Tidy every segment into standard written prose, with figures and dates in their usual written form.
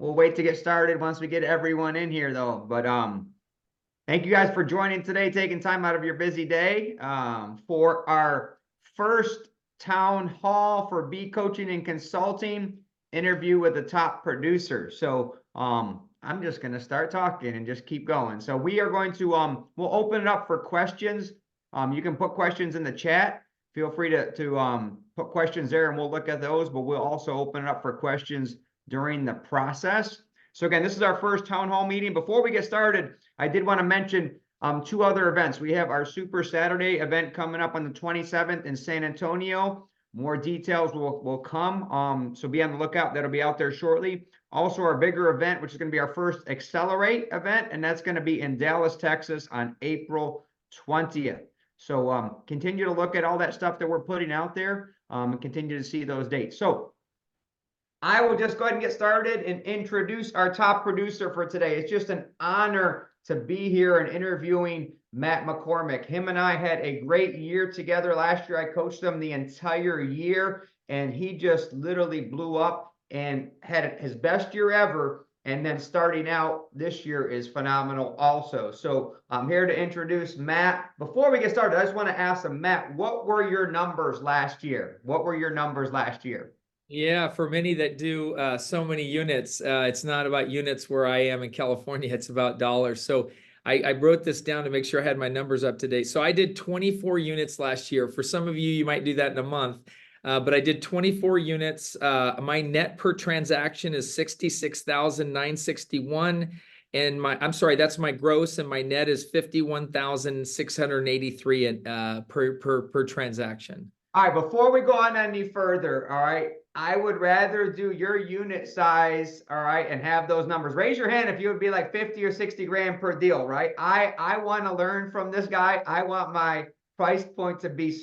We'll wait to get started once we get everyone in here, though. But thank you guys for joining today, taking time out of your busy day for our first town hall for bee coaching and consulting interview with the top producer. So I'm just going to start talking and just keep going. So we are going to we'll open it up for questions. You can put questions in the chat. Feel free to put questions there and we'll look at those, but we'll also open it up for questions during the process. So again, this is our first town hall meeting. Before we get started, I did want to mention two other events. We have our Super Saturday event coming up on the 27th in San Antonio. More details will come, so be on the lookout. That'll be out there shortly. Also, our bigger event, which is going to be our first Accelerate event, and that's going to be in Dallas, Texas on April 20th. So continue to look at all that stuff that we're putting out there and continue to see those dates. So I will just go ahead and get started and introduce our top producer for today. It's just an honor to be here and interviewing Matt McCormick. Him and I had a great year together last year. I coached him the entire year, and he just literally blew up and had his best year ever. And then starting out this year is phenomenal also. So I'm here to introduce Matt. Before we get started, I just want to ask him, Matt, what were your numbers last year? What were your numbers last year? Yeah, for many that do so many units, it's not about units where I am in California, it's about dollars. So I wrote this down to make sure I had my numbers up to date. So I did 24 units last year. For some of you, you might do that in a month, but I did 24 units. My net per transaction is $66,961. And I'm sorry, that's my gross, and my net is $51,683 per transaction. All right, before we go on any further, all right, I would rather do your unit size, all right, and have those numbers. Raise your hand if you would be like 50 or 60 grand per deal, right? I want to learn from this guy. I want my price point to be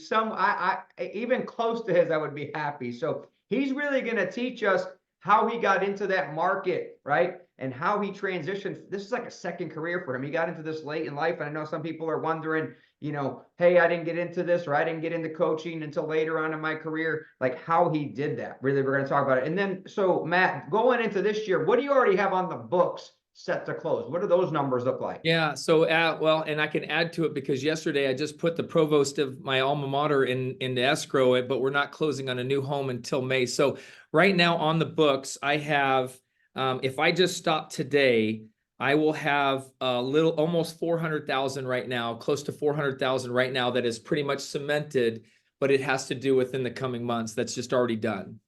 even close to his, I would be happy. So he's really going to teach us how he got into that market, right? And how he transitioned. This is like a second career for him. He got into this late in life. And I know some people are wondering, you know, hey, I didn't get into this, or I didn't get into coaching until later on in my career, like how he did that. Really, we're going to talk about it. And then, so Matt, going into this year, what do you already have on the books set to close? What do those numbers look like? Yeah, so well, and I can add to it because yesterday I just put the provost of my alma mater into escrow, but we're not closing on a new home until May. So right now on the books, I have, if I just stop today, I will have a little, almost 400,000 right now, close to 400,000 right now that is pretty much cemented, but it has to do within the coming months. That's just already done.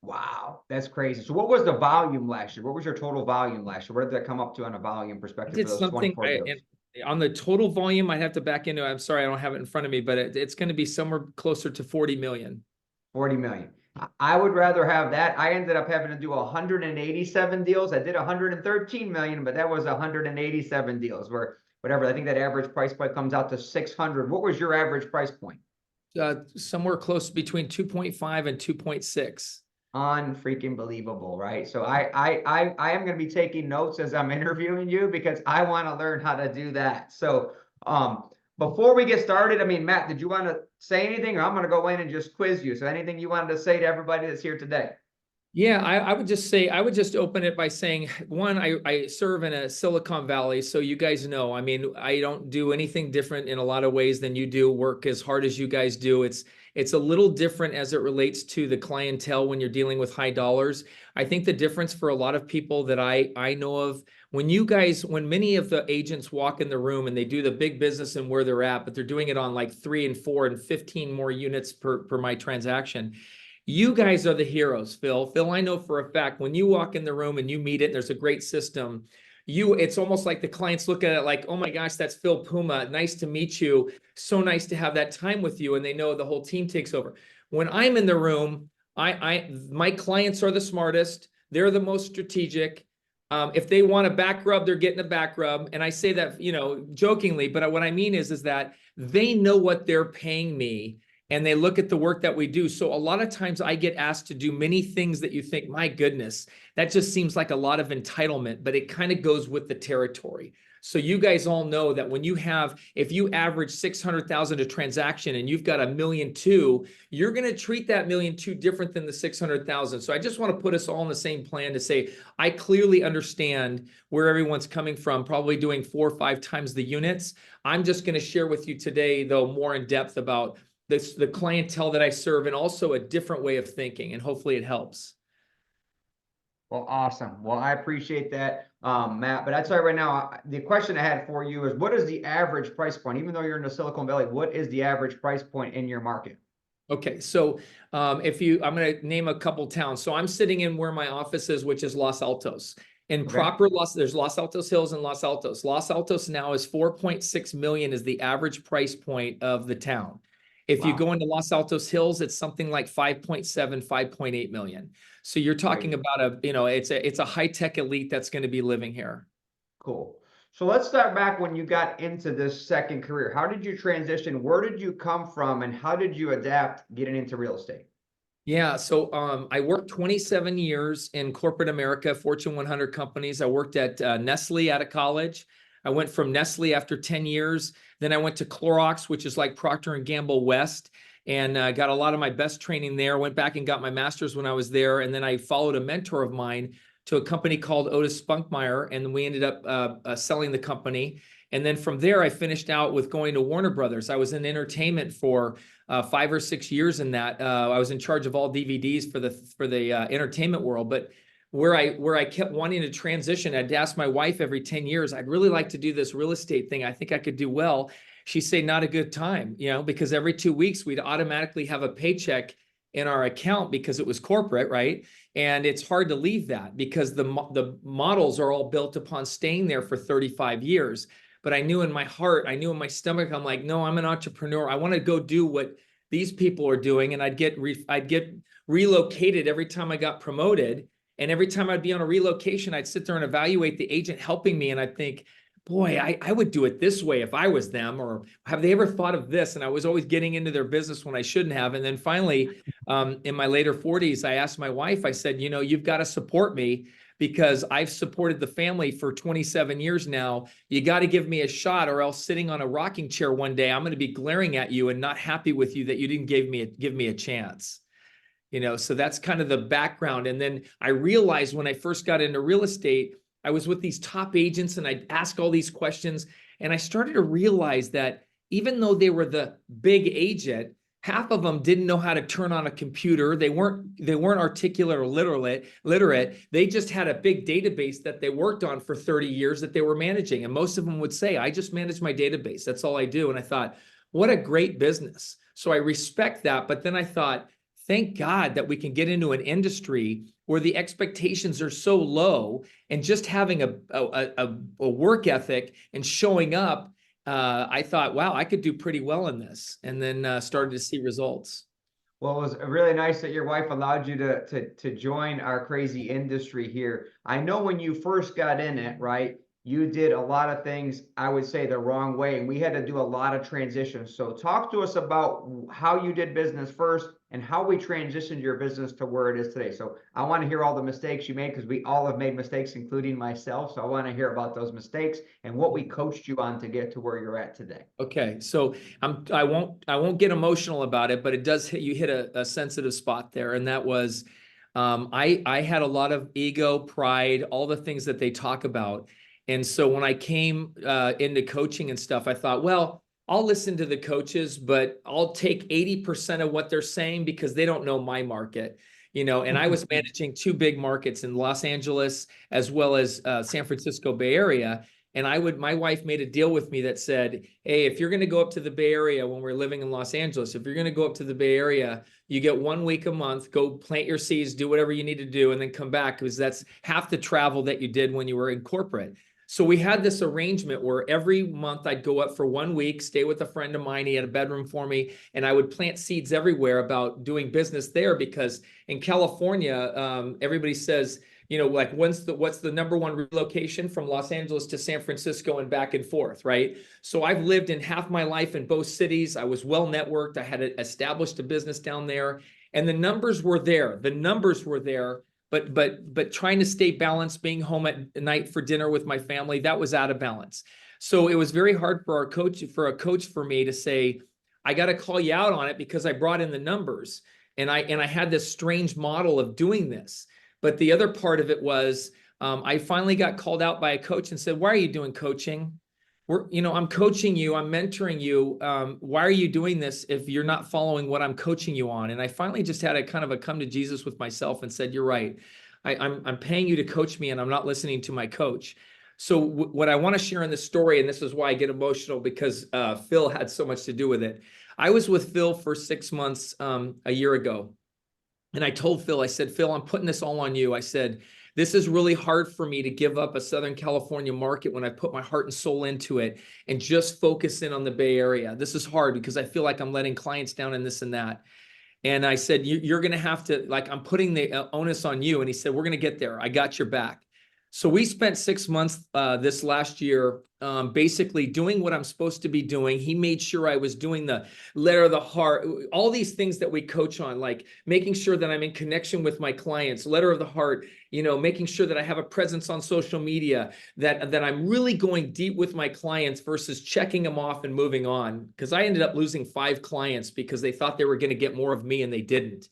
Wow, that's crazy. So what was the volume last year? What was your total volume last year? What did that come up to on a volume perspective for those 24 deals? On the total volume, I'd have to back into, I'm sorry, I don't have it in front of me, but it's going to be somewhere closer to 40 million. 40 million. I would rather have that. I ended up having to do 187 deals. I did 113 million, but that was 187 deals where whatever. I think that average price point comes out to 600. What was your average price point? Somewhere close between 2.5 and 2.6. Unfreaking believable, right? So I am going to be taking notes as I'm interviewing you because I want to learn how to do that. So before we get started, I mean, Matt, did you want to say anything, or I'm going to go in and just quiz you? So anything you wanted to say to everybody that's here today? Yeah, I would just say, I would just open it by saying, one, I serve in a Silicon Valley, so you guys know, I mean, I don't do anything different in a lot of ways than you do, work as hard as you guys do. It's a little different as it relates to the clientele when you're dealing with high dollars. I think the difference for a lot of people that I know of, when many of the agents walk in the room and they do the big business and where they're at, but they're doing it on like 3 and 4 and 15 more units per my transaction. You guys are the heroes, Phil. Phil, I know for a fact when you walk in the room and you meet it and there's a great system, it's almost like the clients look at it like, oh my gosh, that's Phil Puma. Nice to meet you. So nice to have that time with you. And they know the whole team takes over. When I'm in the room, my clients are the smartest. They're the most strategic. If they want a back rub, they're getting a back rub. And I say that, jokingly, but what I mean is that they know what they're paying me. And they look at the work that we do. So a lot of times I get asked to do many things that you think, my goodness, that just seems like a lot of entitlement, but it kind of goes with the territory. So you guys all know that when you have, if you average 600,000 a transaction and you've got $1.2 million, you're going to treat that $1.2 million different than the 600,000. So I just want to put us all in the same plan to say, I clearly understand where everyone's coming from, probably doing 4 or 5 times the units. I'm just going to share with you today, though, more in depth about this, the clientele that I serve, and also a different way of thinking, and hopefully it helps. Well, awesome. Well, I appreciate that, Matt. But I'd say right now, the question I had for you is, what is the average price point? Even though you're in the Silicon Valley, what is the average price point in your market? Okay, so I'm going to name a couple towns. So I'm sitting in where my office is, which is Los Altos. In proper there's Los Altos Hills and Los Altos. Los Altos now is 4.6 million is the average price point of the town. If you go into Los Altos Hills, it's something like 5.7, 5.8 million. So you're talking about it's a high-tech elite that's going to be living here. Cool. So let's start back when you got into this second career. How did you transition? Where did you come from, and how did you adapt getting into real estate? Yeah, so I worked 27 years in corporate America, Fortune 100 companies. I worked at Nestle out of college. I went from Nestle after 10 years. Then I went to Clorox, which is like Procter & Gamble West, and got a lot of my best training there. Went back and got my master's when I was there. And then I followed a mentor of mine to a company called Otis Spunkmeyer, and we ended up selling the company. And then from there, I finished out with going to Warner Brothers. I was in entertainment for 5 or 6 years in that. I was in charge of all DVDs for the entertainment world. But where I kept wanting to transition, I'd ask my wife every 10 years, I'd really like to do this real estate thing. I think I could do well. She'd say, not a good time, because every 2 weeks we'd automatically have a paycheck in our account because it was corporate, right? And it's hard to leave that because the models are all built upon staying there for 35 years. But I knew in my heart, I knew in my stomach, I'm like, no, I'm an entrepreneur. I want to go do what these people are doing. And I'd get relocated every time I got promoted. And every time I'd be on a relocation, I'd sit there and evaluate the agent helping me. And I'd think, boy, I would do it this way if I was them, or have they ever thought of this? And I was always getting into their business when I shouldn't have. And then finally, in my later 40s, I asked my wife, I said, you've got to support me because I've supported the family for 27 years now. You got to give me a shot, or else sitting on a rocking chair one day, I'm going to be glaring at you and not happy with you that you didn't give me a chance. So that's kind of the background. And then I realized when I first got into real estate, I was with these top agents and I'd ask all these questions. And I started to realize that even though they were the big agent, half of them didn't know how to turn on a computer. They weren't articulate or literate. They just had a big database that they worked on for 30 years that they were managing. And most of them would say, I just manage my database. That's all I do. And I thought, what a great business. So I respect that. But then I thought, thank God that we can get into an industry where the expectations are so low, and just having a work ethic and showing up, I thought, wow, I could do pretty well in this, and then started to see results. Well, it was really nice that your wife allowed you to join our crazy industry here. I know when you first got in it, right, you did a lot of things, I would say, the wrong way, and we had to do a lot of transitions. So talk to us about how you did business first and how we transitioned your business to where it is today. So I want to hear all the mistakes you made, because we all have made mistakes, including myself. So I want to hear about those mistakes and what we coached you on to get to where you're at today. Okay, so I won't get emotional about it, but it does hit, you hit a sensitive spot there, and that was I had a lot of ego, pride, all the things that they talk about. And so when I came into coaching and stuff, I thought, well, I'll listen to the coaches, but I'll take 80% of what they're saying because they don't know my market, and I was managing 2 big markets in Los Angeles as well as San Francisco Bay Area. And my wife made a deal with me that said, hey, if you're going to go up to the Bay Area when we're living in Los Angeles, if you're going to go up to the Bay Area, you get 1 week a month, go plant your seeds, do whatever you need to do, and then come back, because that's half the travel that you did when you were in corporate. So we had this arrangement where every month I'd go up for 1 week, stay with a friend of mine. He had a bedroom for me, and I would plant seeds everywhere about doing business there, because in California, everybody says, like, what's the number one relocation from Los Angeles to San Francisco and back and forth, right? So I've lived in half my life in both cities. I was well networked. I had established a business down there, and the numbers were there. The numbers were there. but trying to stay balanced, being home at night for dinner with my family, that was out of balance. So it was very hard for a coach for me to say, I got to call you out on it because I brought in the numbers and I had this strange model of doing this. But the other part of it was, I finally got called out by a coach and said, why are you doing coaching? I'm coaching you, I'm mentoring you. Why are you doing this if you're not following what I'm coaching you on? And I finally just had a kind of a come to Jesus with myself and said, you're right. I'm paying you to coach me and I'm not listening to my coach. So what I want to share in this story, and this is why I get emotional because Phil had so much to do with it. I was with Phil for 6 months a year ago. And I told Phil, I said, Phil, I'm putting this all on you. I said, this is really hard for me to give up a Southern California market when I put my heart and soul into it and just focus in on the Bay Area. This is hard because I feel like I'm letting clients down and this and that. And I said, you're going to have to, like, I'm putting the onus on you. And he said, we're going to get there. I got your back. So we spent 6 months this last year basically doing what I'm supposed to be doing. He made sure I was doing the letter of the heart, all these things that we coach on, like making sure that I'm in connection with my clients, letter of the heart, making sure that I have a presence on social media, that I'm really going deep with my clients versus checking them off and moving on. Because I ended up losing 5 clients because they thought they were going to get more of me and they didn't.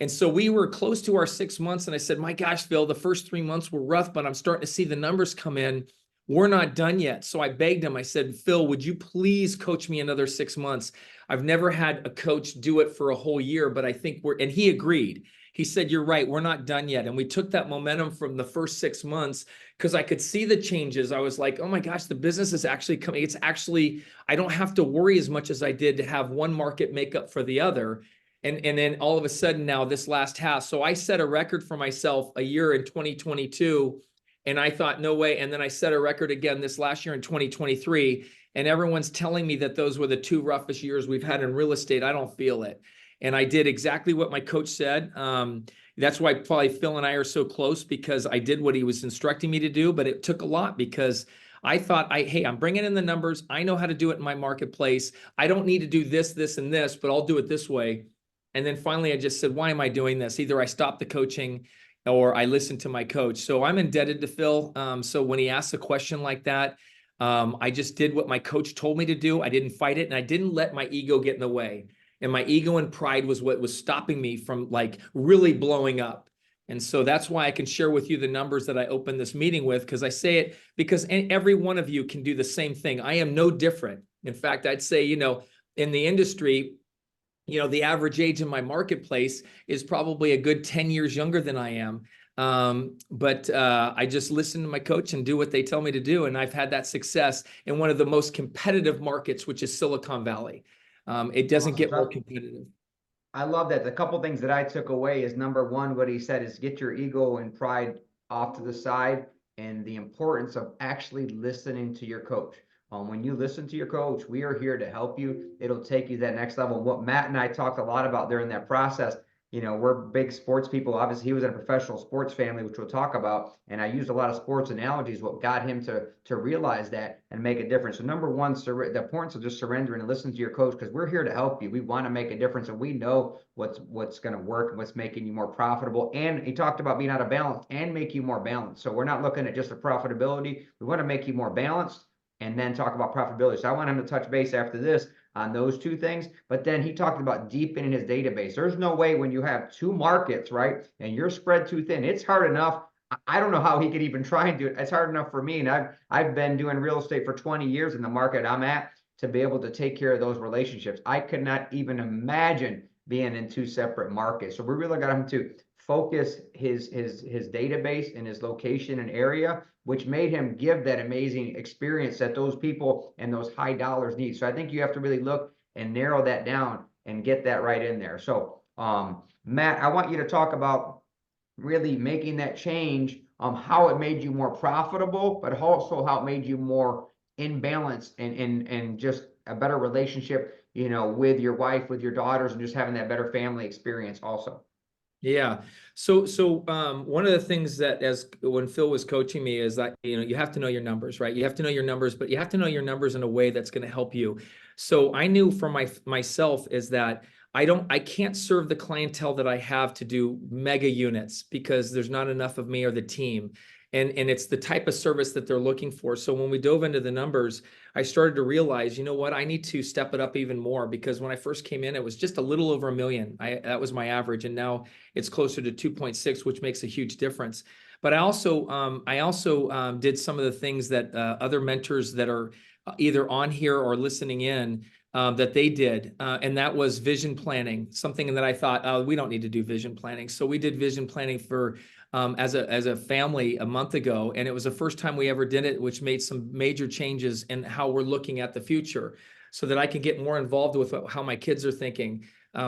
And so we were close to our 6 months. And I said, my gosh, Phil, the first 3 months were rough, but I'm starting to see the numbers come in. We're not done yet. So I begged him. I said, Phil, would you please coach me another 6 months? I've never had a coach do it for a whole year, but I think and he agreed. He said, you're right. We're not done yet. And we took that momentum from the first 6 months because I could see the changes. I was like, oh my gosh, the business is actually coming. It's actually, I don't have to worry as much as I did to have one market make up for the other. And then all of a sudden now this last half, so I set a record for myself a year in 2022 and I thought, no way. And then I set a record again this last year in 2023 and everyone's telling me that those were the 2 roughest years we've had in real estate. I don't feel it. And I did exactly what my coach said. That's why probably Phil and I are so close because I did what he was instructing me to do, but it took a lot because I thought, hey, I'm bringing in the numbers. I know how to do it in my marketplace. I don't need to do this, this, and this, but I'll do it this way. And then finally, I just said, why am I doing this? Either I stop the coaching or I listen to my coach. So I'm indebted to Phil. So when he asks a question like that, I just did what my coach told me to do. I didn't fight it and I didn't let my ego get in the way. And my ego and pride was what was stopping me from like really blowing up. And so that's why I can share with you the numbers that I opened this meeting with, because I say it because every one of you can do the same thing. I am no different. In fact, I'd say, in the industry, the average age in my marketplace is probably a good 10 years younger than I am. But I just listen to my coach and do what they tell me to do. And I've had that success in one of the most competitive markets, which is Silicon Valley. It doesn't get more competitive. I love that. The couple things that I took away is number one, what he said is get your ego and pride off to the side and the importance of actually listening to your coach. When you listen to your coach, we are here to help you. It'll take you to that next level. What Matt and I talked a lot about during that process, we're big sports people. Obviously, he was in a professional sports family, which we'll talk about. And I used a lot of sports analogies, what got him to realize that and make a difference. So number one, the importance of just surrendering and listening to your coach, because we're here to help you. We want to make a difference, and we know what's going to work and what's making you more profitable. And he talked about being out of balance and make you more balanced. So we're not looking at just the profitability. We want to make you more balanced and then talk about profitability. So I want him to touch base after this on those 2 things. But then he talked about deepening his database. There's no way when you have 2 markets, right, and you're spread too thin, it's hard enough. I don't know how he could even try and do it. It's hard enough for me. And I've been doing real estate for 20 years in the market I'm at to be able to take care of those relationships. I could not even imagine being in 2 separate markets. So we really got him to focus his database and his location and area, which made him give that amazing experience that those people and those high dollars need. So I think you have to really look and narrow that down and get that right in there. So Matt, I want you to talk about really making that change, how it made you more profitable, but also how it made you more in balance and just a better relationship, with your wife, with your daughters, and just having that better family experience also. Yeah. So one of the things that when Phil was coaching me is that, you have to know your numbers, right? You have to know your numbers, but you have to know your numbers in a way that's going to help you. So I knew for myself is that I can't serve the clientele that I have to do mega units because there's not enough of me or the team. And it's the type of service that they're looking for. So when we dove into the numbers, I started to realize, you know what, I need to step it up even more, because when I first came in, it was just a little over $1 million. That was my average. And now it's closer to 2.6, which makes a huge difference. But I also did some of the things that other mentors that are either on here or listening in that they did. And that was vision planning, something that I thought, oh, we don't need to do vision planning. So we did vision planning for as a family a month ago. And it was the first time we ever did it, which made some major changes in how we're looking at the future, so that I can get more involved with how my kids are thinking.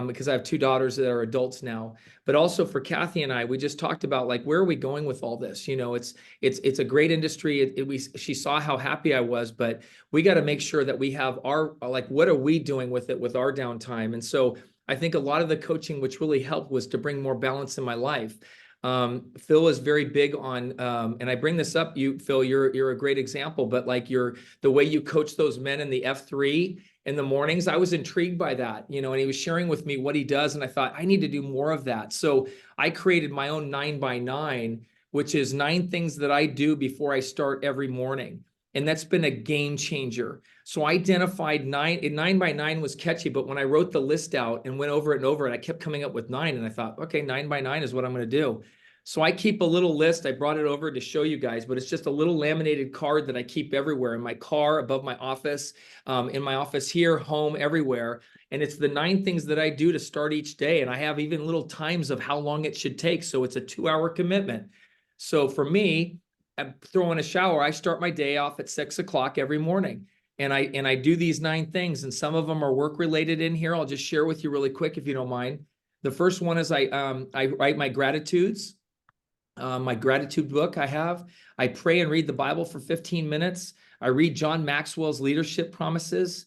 Because I have 2 daughters that are adults now, but also for Kathy and I, we just talked about, like, where are we going with all this? You know, it's a great industry. She saw how happy I was, but we got to make sure that we have our, like, what are we doing with it with our downtime? And so I think a lot of the coaching, which really helped, was to bring more balance in my life. Phil is very big on, and I bring this up, Phil, you're a great example, but like the way you coach those men in the F3 in the mornings, I was intrigued by that, you know, and he was sharing with me what he does. And I thought, I need to do more of that. So I created my own 9x9, which is 9 things that I do before I start every morning. And that's been a game changer. So I identified 9x9 was catchy, but when I wrote the list out and went over it and over it, I kept coming up with 9. And I thought, okay, 9x9 is what I'm going to do. So I keep a little list. I brought it over to show you guys, but it's just a little laminated card that I keep everywhere, in my car, above my office, in my office here, home, everywhere. And it's the 9 things that I do to start each day. And I have even little times of how long it should take. So it's a 2-hour commitment. So for me, I throw in a shower, I start my day off at 6 o'clock every morning. And I do these 9 things, and some of them are work related in here. I'll just share with you really quick, if you don't mind. The first one is I write my gratitudes. My gratitude book I pray and read the Bible for 15 minutes. I read John Maxwell's leadership promises.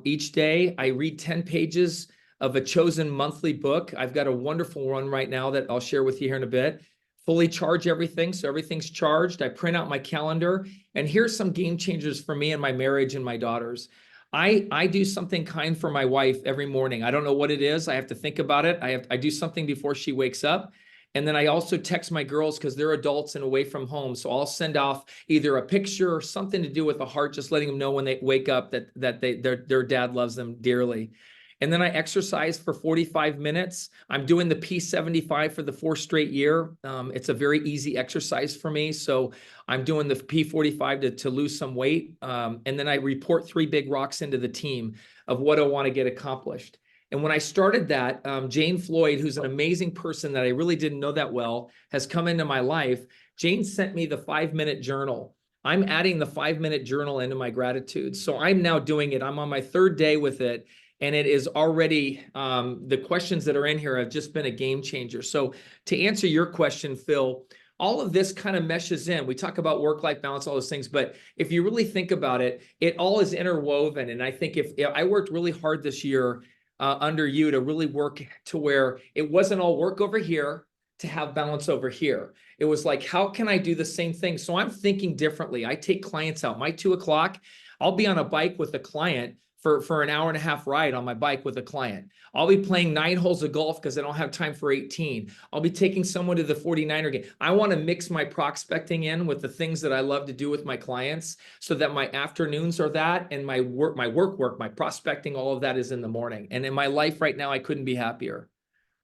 Each day I read 10 pages of a chosen monthly book. I've got a wonderful one right now that I'll share with you here in a bit. Fully charge everything, so everything's charged. I print out my calendar, and here's some game changers for me and my marriage and my daughters. I do something kind for my wife every morning. I don't know what it is. I have to think about it. I do something before she wakes up. And then I also text my girls, because they're adults and away from home. So I'll send off either a picture or something to do with a heart, just letting them know when they wake up that their dad loves them dearly. And then I exercise for 45 minutes. I'm doing the P75 for the 4th straight year. It's a very easy exercise for me. So I'm doing the P45 to lose some weight. And then I report 3 big rocks into the team of what I want to get accomplished. And when I started that, Jane Floyd, who's an amazing person that I really didn't know that well, has come into my life. Jane sent me the 5-minute journal. I'm adding the 5-minute journal into my gratitude. So I'm now doing it. I'm on my 3rd day with it. And it is already, the questions that are in here have just been a game changer. So to answer your question, Phil, all of this kind of meshes in. We talk about work-life balance, all those things, but if you really think about it, it all is interwoven. And I think if I worked really hard this year under you to really work to where it wasn't all work over here to have balance over here. It was like, how can I do the same thing? So I'm thinking differently. I take clients out. My 2 o'clock, I'll be on a bike with a client for an hour-and-a-half ride on my bike with a client. I'll be playing 9 holes of golf because I don't have time for 18. I'll be taking someone to the 49er game. I want to mix my prospecting in with the things that I love to do with my clients, so that my afternoons are that, and my prospecting, all of that is in the morning. And in my life right now, I couldn't be happier.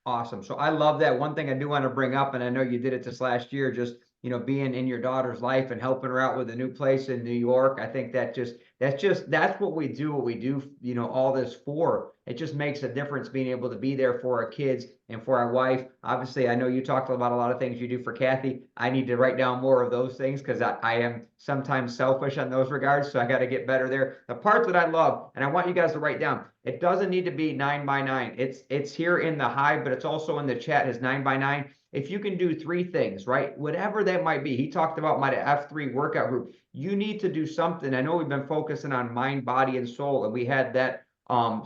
Awesome. So I love that. One thing I do want to bring up, and I know you did it this last year, just, you know, being in your daughter's life and helping her out with a new place in New York. I think that's what we do, you know, all this for. It just makes a difference being able to be there for our kids and for our wife. Obviously, I know you talked about a lot of things you do for Kathy. I need to write down more of those things, because I am sometimes selfish on those regards. So I got to get better there. The part that I love, and I want you guys to write down, it doesn't need to be 9x9. It's here in the hive, but it's also in the chat as 9x9. If you can do 3 things, right? Whatever that might be. He talked about my F3 workout group. You need to do something. I know we've been focusing on mind, body, and soul, and we had that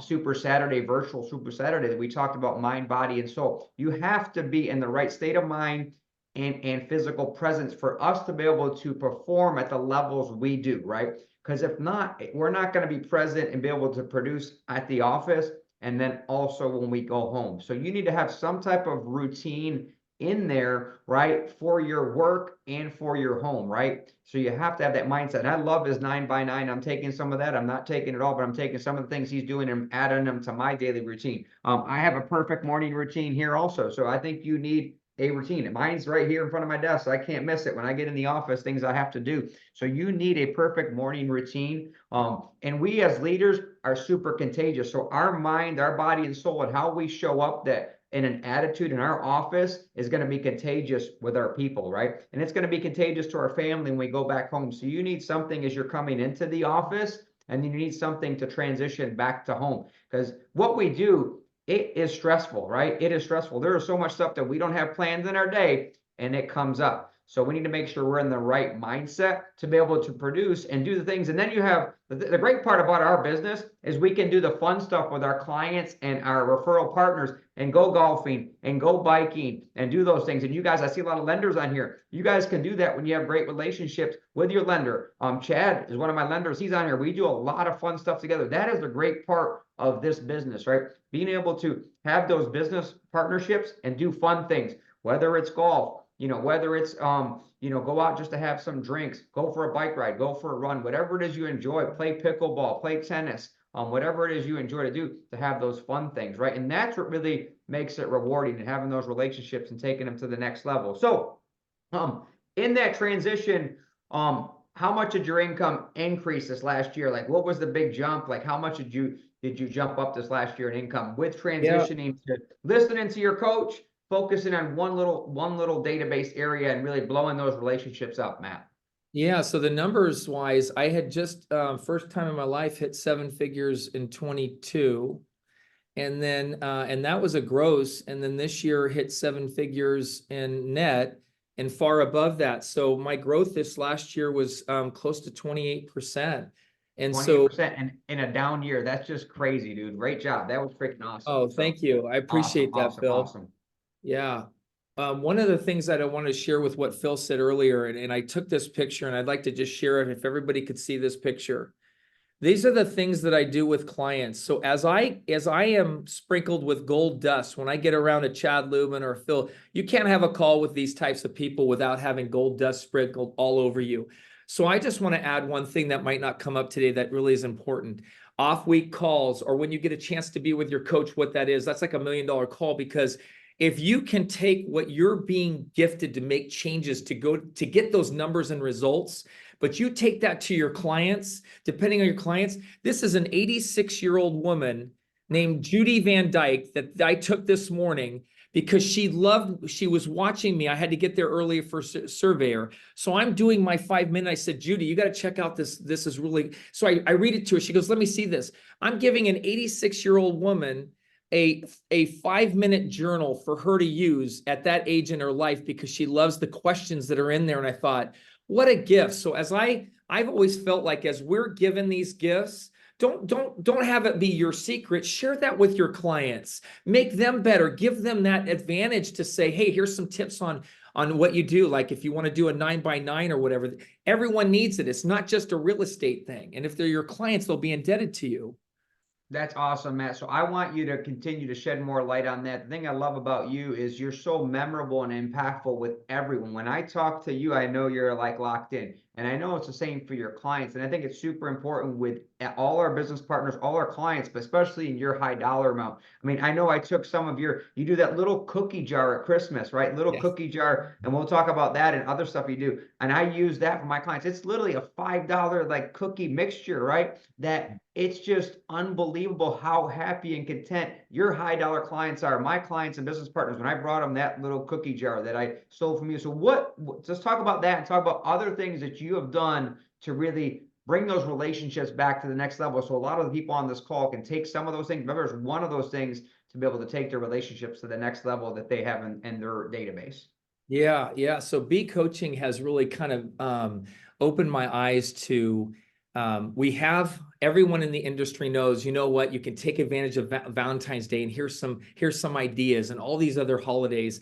Super Saturday, virtual Super Saturday, that we talked about mind, body, and soul. You have to be in the right state of mind and physical presence for us to be able to perform at the levels we do, right? Because if not, we're not going to be present and be able to produce at the office and then also when we go home. So you need to have some type of routine in there, right, for your work and for your home, right? So you have to have that mindset. And I love his 9x9. I'm taking some of that. I'm not taking it all, but I'm taking some of the things he's doing and adding them to my daily routine. I have a perfect morning routine here also. So I think you need a routine. Mine's right here in front of my desk. So I can't miss it. When I get in the office, things I have to do. So you need a perfect morning routine. And we as leaders are super contagious. So our mind, our body and soul, and how we show up that in an attitude in our office is going to be contagious with our people, right? And it's going to be contagious to our family when we go back home. So you need something as you're coming into the office, and you need something to transition back to home. Because what we do, it is stressful, right? It is stressful. There is so much stuff that we don't have planned in our day, and it comes up. So we need to make sure we're in the right mindset to be able to produce and do the things. And then you have the great part about our business is we can do the fun stuff with our clients and our referral partners and go golfing and go biking and do those things. And you guys, I see a lot of lenders on here. You guys can do that when you have great relationships with your lender. Chad is one of my lenders. He's on here. We do a lot of fun stuff together. That is the great part of this business, right? Being able to have those business partnerships and do fun things, whether it's golf, whether it's, go out just to have some drinks, go for a bike ride, go for a run, whatever it is you enjoy, play pickleball, play tennis, whatever it is you enjoy to do, to have those fun things, right? And that's what really makes it rewarding, and having those relationships and taking them to the next level. So, in that transition, how much did your income increase this last year? Like, what was the big jump? Like, how much did you jump up this last year in income with transitioning to listening to your coach, focusing on one little database area and really blowing those relationships up, Matt? Yeah, so the numbers wise, I had just first time in my life hit 7 figures in 22. And then and that was a gross, and then this year hit 7 figures in net and far above that. So my growth this last year was close to 28%. And so 28% and in a down year. That's just crazy, dude. Great job. That was freaking awesome. oh, So thank you. I awesome, appreciate that, awesome, Phil. awesome. Yeah. One of the things that I want to share with what Phil said earlier, and I took this picture and I'd like to just share it if everybody could see this picture. These are the things that I do with clients. So as I am sprinkled with gold dust, when I get around a Chad Lubin or Phil, you can't have a call with these types of people without having gold dust sprinkled all over you. So I just want to add one thing that might not come up today that really is important. Off-week calls, or when you get a chance to be with your coach, what that is, that's like $1 million call, because if you can take what you're being gifted to make changes to go to get those numbers and results, but you take that to your clients, depending on your clients. This is an 86-year-old woman named Judy Van Dyke that I took this morning because she was watching me. I had to get there early for surveyor. So I'm doing my 5 minutes. I said, Judy, you got to check out this. This is really, so I read it to her. She goes, let me see this. I'm giving an 86-year-old woman a 5-minute journal for her to use at that age in her life because she loves the questions that are in there. And I thought, what a gift. So as I've always felt like as we're given these gifts, don't have it be your secret. Share that with your clients. Make them better. Give them that advantage to say, hey, here's some tips on what you do. Like if you want to do a 9x9 or whatever, everyone needs it. It's not just a real estate thing. And if they're your clients, they'll be indebted to you. That's awesome, Matt. So I want you to continue to shed more light on that. The thing I love about you is you're so memorable and impactful with everyone. When I talk to you, I know you're like locked in. And I know it's the same for your clients. And I think it's super important with all our business partners, all our clients, but especially in your high dollar amount. I mean, I know I took some of you do that little cookie jar at Christmas, right? Little cookie jar. And we'll talk about that and other stuff you do. And I use that for my clients. It's literally a $5 like cookie mixture, right? That it's just unbelievable how happy and content your high dollar clients are. My clients and business partners, when I brought them that little cookie jar that I stole from you. So let's talk about that and talk about other things that you have done to really bring those relationships back to the next level. So a lot of the people on this call can take some of those things. Remember, it's one of those things to be able to take their relationships to the next level that they have in their database. Yeah. So B coaching has really kind of opened my eyes to, we have everyone in the industry knows, you know what, you can take advantage of Valentine's Day, and here's some ideas and all these other holidays.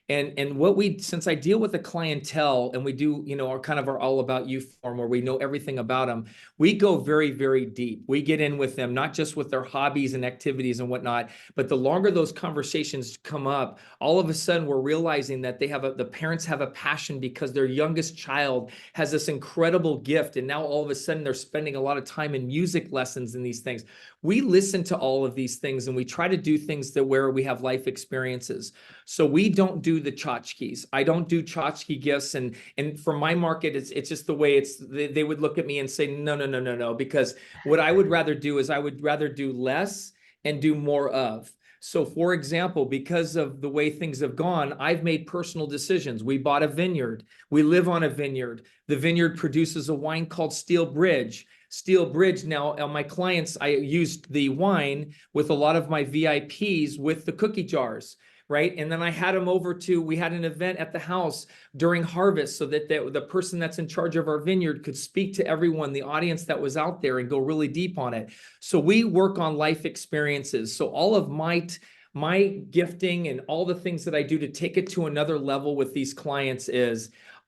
And what since I deal with the clientele and we do, our kind of our all about you form where we know everything about them, we go very, very deep. We get in with them, not just with their hobbies and activities and whatnot, but the longer those conversations come up, all of a sudden we're realizing that the parents have a passion because their youngest child has this incredible gift. And now all of a sudden they're spending a lot of time in music lessons and these things. We listen to all of these things and we try to do things where we have life experiences. So we don't do the tchotchkes. I don't do tchotchke gifts. And for my market, it's just the way they would look at me and say, no, no, no, no, no. Because what I would rather do is I would rather do less and do more of. So for example, because of the way things have gone, I've made personal decisions. We bought a vineyard. We live on a vineyard. The vineyard produces a wine called Steel Bridge. Steel Bridge. Now, my clients, I used the wine with a lot of my VIPs with the cookie jars, right? And then I had them over we had an event at the house during harvest so that the person that's in charge of our vineyard could speak to everyone, the audience that was out there, and go really deep on it. So we work on life experiences. So all of my gifting and all the things that I do to take it to another level with these clients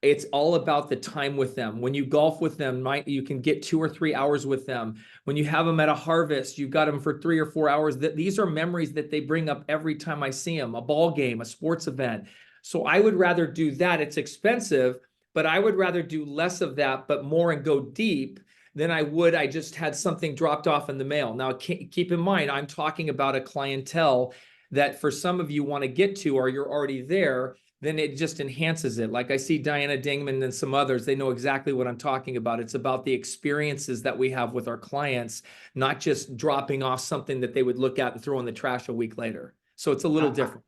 it's all about the time with them. When you golf with them, you can get 2 or 3 hours with them. When you have them at a harvest, you've got them for 3 or 4 hours. These are memories that they bring up every time I see them, a ball game, a sports event. So I would rather do that. It's expensive, but I would rather do less of that, but more and go deep than I just had something dropped off in the mail. Now, keep in mind, I'm talking about a clientele that for some of you want to get to, or you're already there, then it just enhances it. Like I see Diana Dingman and some others, they know exactly what I'm talking about. It's about the experiences that we have with our clients, not just dropping off something that they would look at and throw in the trash a week later. So it's a little different.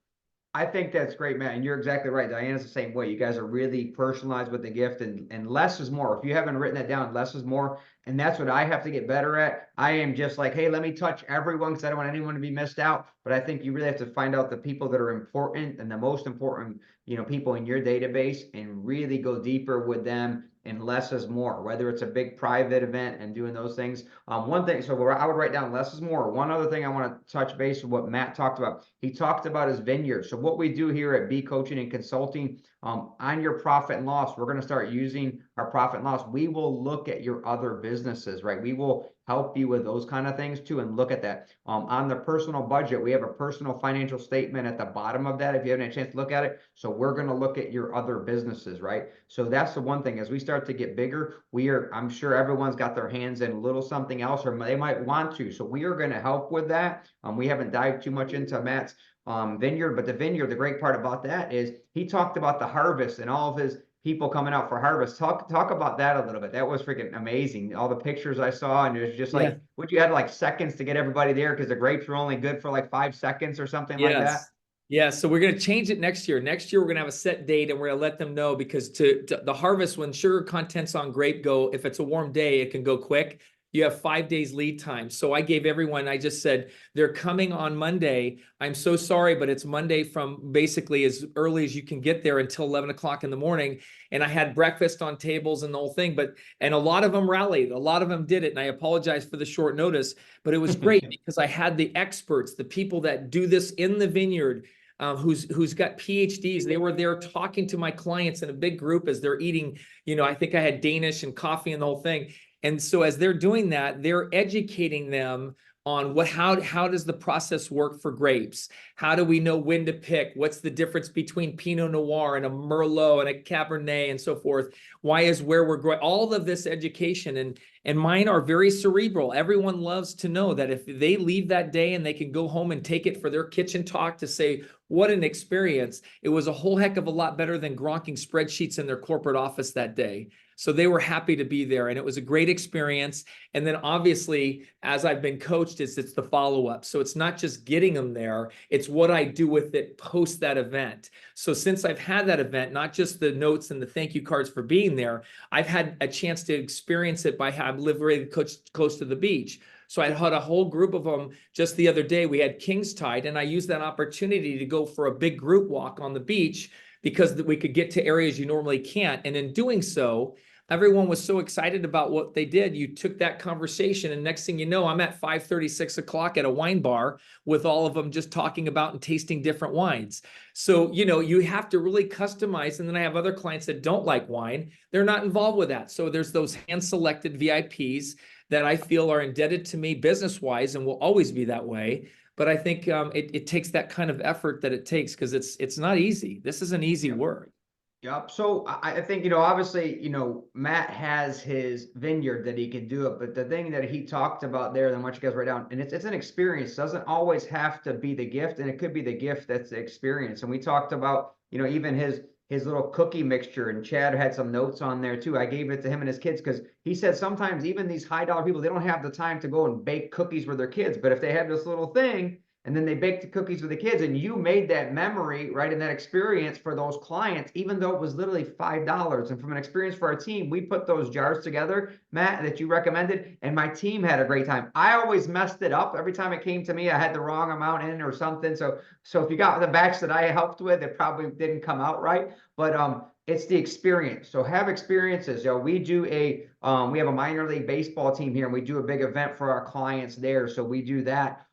I think that's great, Matt. And you're exactly right. Diana's the same way. You guys are really personalized with the gift, and less is more. If you haven't written that down, less is more. And that's what I have to get better at. I am just like, hey, let me touch everyone because I don't want anyone to be missed out. But I think you really have to find out the people that are important and the most important, people in your database and really go deeper with them, and less is more, whether it's a big private event and doing those things. One thing, so I would write down less is more. One other thing I want to touch base with what Matt talked about. He talked about his vineyard. So what we do here at B Coaching and Consulting, on your profit and loss, we're going to start using our profit and loss. We will look at your other businesses, right? We will help you with those kind of things too, and look at that. On the personal budget, we have a personal financial statement at the bottom of that if you haven't had a chance to look at it. So we're going to look at your other businesses, right? So that's the one thing. As we start to get bigger, I'm sure everyone's got their hands in a little something else, or they might want to. So we are going to help with that. We haven't dived too much into Matt's vineyard, but the vineyard, the great part about that is he talked about the harvest and all of his people coming out for harvest. Talk about that a little bit. That was freaking amazing. All the pictures I saw, and it was just like, what you had like seconds to get everybody there because the grapes were only good for like 5 seconds or something like that. Yeah, so we're going to change it next year. Next year, we're going to have a set date, and we're going to let them know, because to the harvest, when sugar contents on grape go, if it's a warm day, it can go quick. You have 5 days lead time. So I gave everyone, I just said, they're coming on Monday. I'm so sorry, but it's Monday from basically as early as you can get there until 11 o'clock in the morning. And I had breakfast on tables and the whole thing, and a lot of them rallied. A lot of them did it. And I apologize for the short notice, but it was great because I had the experts, the people that do this in the vineyard, who's got PhDs. They were there talking to my clients in a big group as they're eating, I think I had Danish and coffee and the whole thing. And so as they're doing that, they're educating them on how does the process work for grapes? How do we know when to pick? What's the difference between Pinot Noir and a Merlot and a Cabernet and so forth? Why is where we're growing? All of this education, and mine are very cerebral. Everyone loves to know that if they leave that day and they can go home and take it for their kitchen talk to say, what an experience. It was a whole heck of a lot better than gronking spreadsheets in their corporate office that day. So they were happy to be there, and it was a great experience. And then obviously, as I've been coached, it's the follow-up. So it's not just getting them there, it's what I do with it post that event. So since I've had that event, not just the notes and the thank you cards for being there, I've had a chance to experience it by having lived very close to the beach. So I had a whole group of them just the other day. We had King's Tide, and I used that opportunity to go for a big group walk on the beach because we could get to areas you normally can't. And in doing so, everyone was so excited about what they did. You took that conversation, and next thing you know, I'm at 5:30, 6 o'clock at a wine bar with all of them just talking about and tasting different wines. So, you have to really customize. And then I have other clients that don't like wine. They're not involved with that. So there's those hand-selected VIPs that I feel are indebted to me business-wise and will always be that way. But I think it takes that kind of effort that it takes, because it's not easy. This isn't easy work. Yep. So I think, obviously, Matt has his vineyard that he can do it, but the thing that he talked about there, then what you guys write down, and it's an experience. It doesn't always have to be the gift, and it could be the gift that's the experience. And we talked about, even his little cookie mixture, and Chad had some notes on there too. I gave it to him and his kids because he said sometimes even these high dollar people, they don't have the time to go and bake cookies with their kids, but if they have this little thing, and then they baked the cookies with the kids, and you made that memory, right, and that experience for those clients, even though it was literally $5. And from an experience for our team, we put those jars together, Matt, that you recommended, and my team had a great time. I always messed it up. Every time it came to me, I had the wrong amount in or something. So if you got the batch that I helped with, it probably didn't come out right. But it's the experience. So have experiences. We do we have a minor league baseball team here, and we do a big event for our clients there. So we do that.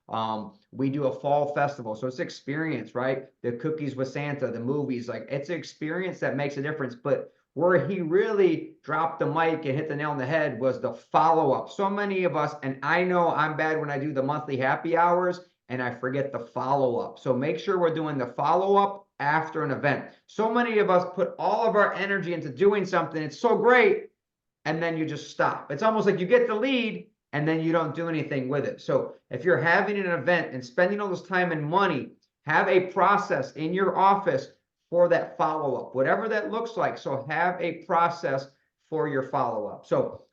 We do a fall festival. So it's experience, right? The cookies with Santa, the movies, like it's an experience that makes a difference. But where he really dropped the mic and hit the nail on the head was the follow-up. So many of us, and I know I'm bad when I do the monthly happy hours and I forget the follow-up. So make sure we're doing the follow-up after an event. So many of us put all of our energy into doing something. It's so great. And then you just stop. It's almost like you get the lead and then you don't do anything with it. So if you're having an event and spending all this time and money, have a process in your office for that follow-up, whatever that looks like. So have a process for your follow-up. So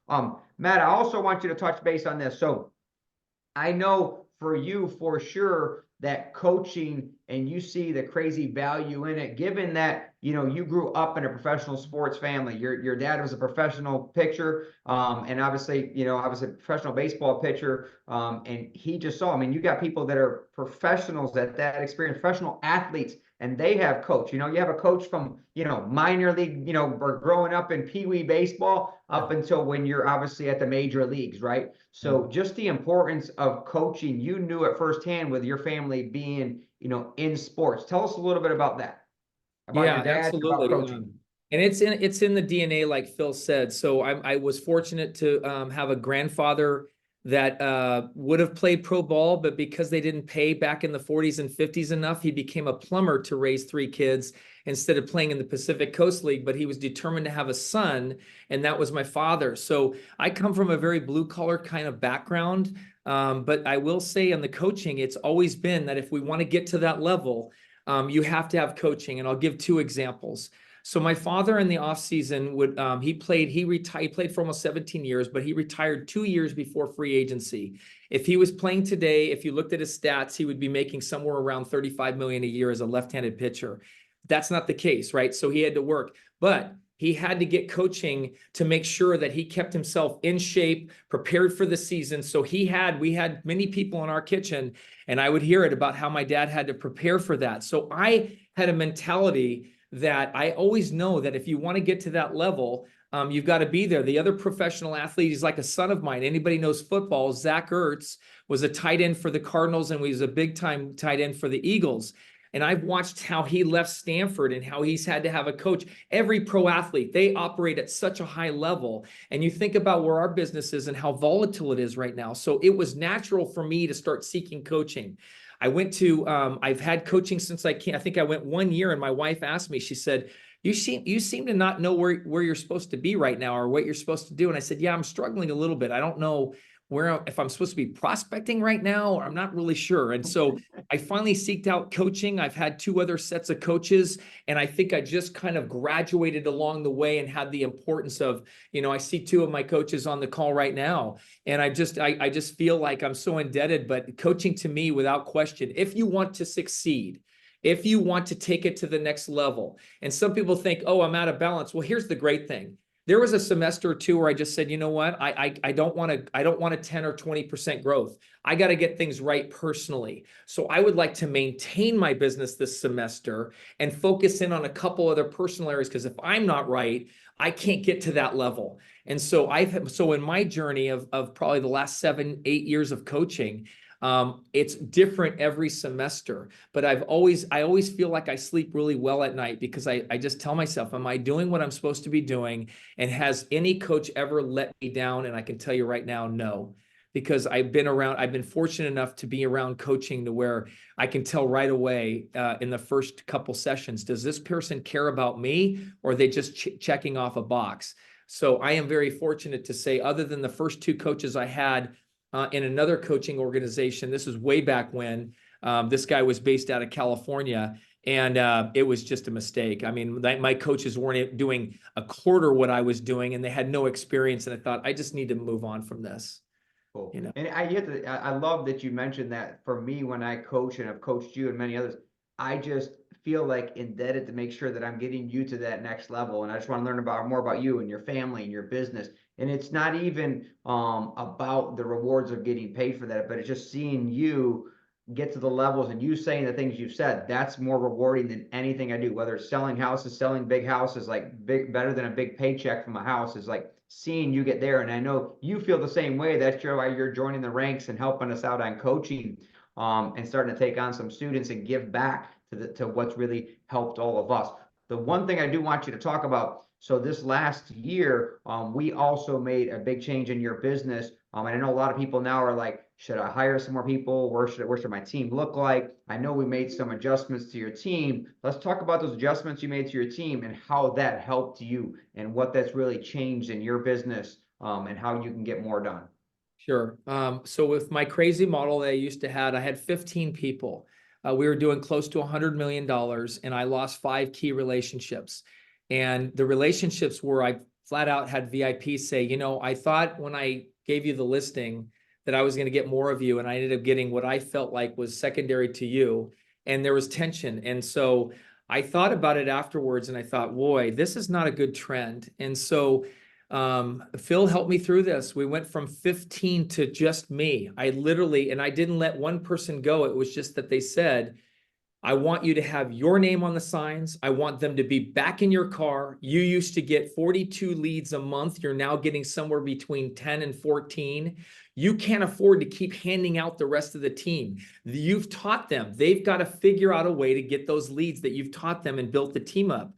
Matt, I also want you to touch base on this. So I know for you, for sure, that coaching, and you see the crazy value in it, given that, you grew up in a professional sports family. Your dad was a professional pitcher, and obviously, obviously professional baseball pitcher. And he just saw, you got people that are professionals at that experience, professional athletes, and they have coach. You have a coach from, minor league, or growing up in Pee Wee baseball up until when you're obviously at the major leagues, right? So just the importance of coaching, you knew it firsthand with your family being, in sports. Tell us a little bit about that. About Yeah, your dad, absolutely. about coaching. And it's in the DNA, like Phil said. So I was fortunate to have a grandfather that would have played pro ball, but because they didn't pay back in the 40s and 50s enough, he became a plumber to raise 3 kids instead of playing in the Pacific Coast League. But he was determined to have a son, and that was my father. So I come from a very blue collar kind of background. But I will say on the coaching, it's always been that if we want to get to that level, you have to have coaching. And I'll give 2 examples. So my father in the off season would he played for almost 17 years, but he retired 2 years before free agency. If he was playing today, if you looked at his stats, he would be making somewhere around 35 million a year as a left-handed pitcher. That's not the case, right? So he had to work, but he had to get coaching to make sure that he kept himself in shape, prepared for the season. So we had many people in our kitchen, and I would hear it about how my dad had to prepare for that. So I had a mentality that I always know that if you want to get to that level, you've got to be there. The other professional athlete is like a son of mine. Anybody knows football, Zach Ertz was a tight end for the Cardinals, and he was a big time tight end for the Eagles. And I've watched how he left Stanford and how he's had to have a coach. Every pro athlete, they operate at such a high level. And you think about where our business is and how volatile it is right now. So it was natural for me to start seeking coaching. I've had coaching since I think I went 1 year, and my wife asked me, she said, you seem to not know where you're supposed to be right now or what you're supposed to do. And I said, yeah, I'm struggling a little bit. I don't know if I'm supposed to be prospecting right now, or I'm not really sure. And so I finally seeked out coaching. I've had 2 other sets of coaches, and I think I just kind of graduated along the way and had the importance of, I see 2 of my coaches on the call right now. And I just feel like I'm so indebted, but coaching to me, without question, if you want to succeed, if you want to take it to the next level. And some people think, oh, I'm out of balance. Well, here's the great thing. There was a semester or 2 where I just said, you know what, I don't want a 10 or 20% growth. I got to get things right personally. So I would like to maintain my business this semester and focus in on a couple other personal areas, because if I'm not right, I can't get to that level. And so so in my journey of probably the last 7, 8 years of coaching, it's different every semester, but I always feel like I sleep really well at night because I just tell myself, am I doing what I'm supposed to be doing? And has any coach ever let me down? And I can tell you right now, no, because I've been fortunate enough to be around coaching to where I can tell right away in the first couple sessions, does this person care about me, or are they just checking off a box? So I am very fortunate to say, other than the first 2 coaches I had in another coaching organization, this was way back when, this guy was based out of California, and it was just a mistake. I mean, my coaches weren't doing a quarter what I was doing, and they had no experience. And I thought, I just need to move on from this. Cool. You know, And I love that you mentioned that. For me, when I coach and have coached you and many others, I just feel like indebted to make sure that I'm getting you to that next level. And I just want to learn more about you and your family and your business. And it's not even about the rewards of getting paid for that, but it's just seeing you get to the levels and you saying the things you've said. That's more rewarding than anything I do, whether it's selling houses, selling big houses, like better than a big paycheck from a house, is like seeing you get there. And I know you feel the same way. That's why you're joining the ranks and helping us out on coaching, and starting to take on some students and give back to what's really helped all of us. The one thing I do want you to talk about, so this last year, we also made a big change in your business. And I know a lot of people now are like, should I hire some more people? Where should my team look like? I know we made some adjustments to your team. Let's talk about those adjustments you made to your team and how that helped you and what that's really changed in your business, and how you can get more done. Sure. So with my crazy model that I used to have, I had 15 people. We were doing close to $100 million, and I lost 5 key relationships. And the relationships where I flat out had VIPs say, you know, I thought when I gave you the listing that I was going to get more of you, and I ended up getting what I felt like was secondary to you. And there was tension. And so I thought about it afterwards, and I thought, boy, this is not a good trend. And so Phil helped me through this. We went from 15 to just me. I didn't let one person go. It was just that they said, I want you to have your name on the signs. I want them to be back in your car. You used to get 42 leads a month. You're now getting somewhere between 10 and 14. You can't afford to keep handing out the rest of the team. You've taught them. They've got to figure out a way to get those leads that you've taught them and built the team up.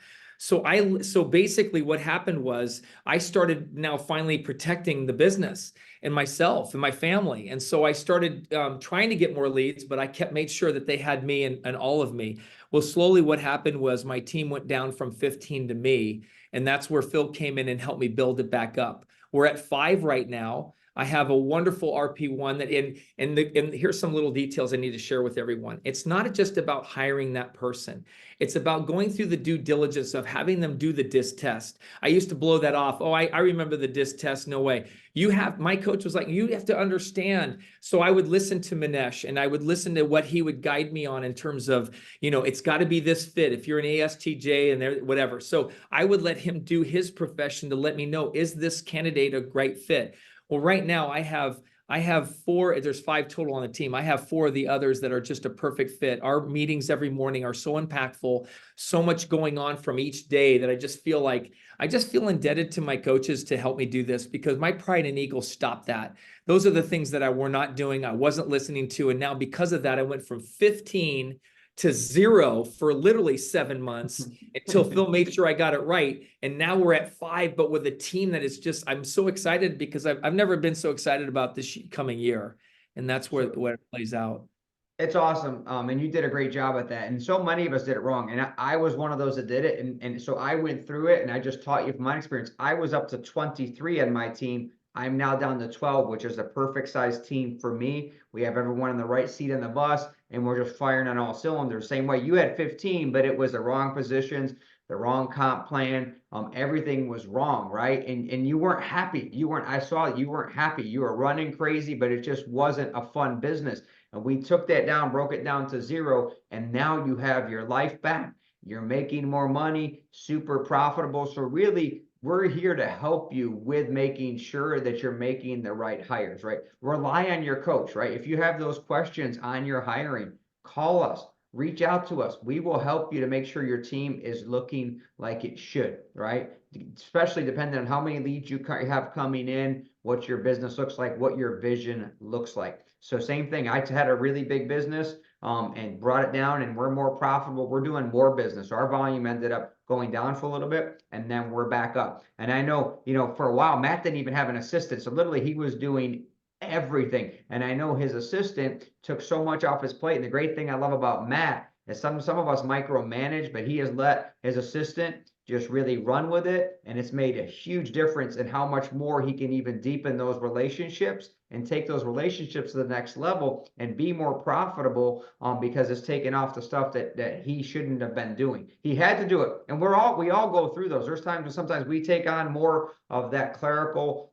So basically what happened was I started now finally protecting the business and myself and my family. And so I started trying to get more leads, but I made sure that they had me and all of me. Well, slowly what happened was my team went down from 15 to me. And that's where Phil came in and helped me build it back up. We're at 5 right now. I have a wonderful RP1 that and here's some little details I need to share with everyone. It's not just about hiring that person. It's about going through the due diligence of having them do the DISC test. I used to blow that off. Oh, I remember the DISC test. No way. My coach was like, you have to understand. So I would listen to Manesh and I would listen to what he would guide me on in terms of, you know, it's got to be this fit. If you're an ASTJ and whatever. So I would let him do his profession to let me know, is this candidate a great fit? Well, right now I have 4, there's 5 total on the team. I have 4 of the others that are just a perfect fit. Our meetings every morning are so impactful, so much going on from each day that I just feel indebted to my coaches to help me do this, because my pride and ego stopped that. Those are the things that I were not doing. I wasn't listening to. And now because of that, I went from 15 to 0 for literally 7 months until Phil made sure I got it right. And now we're at 5, but with a team that is just, I'm so excited because I've never been so excited about this coming year. And that's where it plays out. It's awesome. And you did a great job at that. And so many of us did it wrong. And I was one of those that did it. And so I went through it and I just taught you from my experience. I was up to 23 on my team. I'm now down to 12, which is a perfect size team for me. We have everyone in the right seat on the bus and we're just firing on all cylinders. Same way you had 15, but it was the wrong positions, the wrong comp plan. Everything was wrong, right? And you weren't happy. I saw it. You weren't happy. You were running crazy, but it just wasn't a fun business. And we took that down, broke it down to 0, and now you have your life back. You're making more money, super profitable. So really, we're here to help you with making sure that you're making the right hires, right? Rely on your coach, right? If you have those questions on your hiring, call us. reach out to us. We will help you to make sure your team is looking like it should, right? Especially depending on how many leads you have coming in, what your business looks like, what your vision looks like. So same thing, I had a really big business and brought it down, and we're more profitable. We're doing more business. Our volume ended up going down for a little bit, and then we're back up. And I know, for a while, Matt didn't even have an assistant. So literally he was doing everything. And I know his assistant took so much off his plate. And the great thing I love about Matt is some of us micromanage, but he has let his assistant just really run with it. And it's made a huge difference in how much more he can even deepen those relationships and take those relationships to the next level and be more profitable because it's taken off the stuff that he shouldn't have been doing. He had to do it. And we all go through those. There's times when sometimes we take on more of that clerical,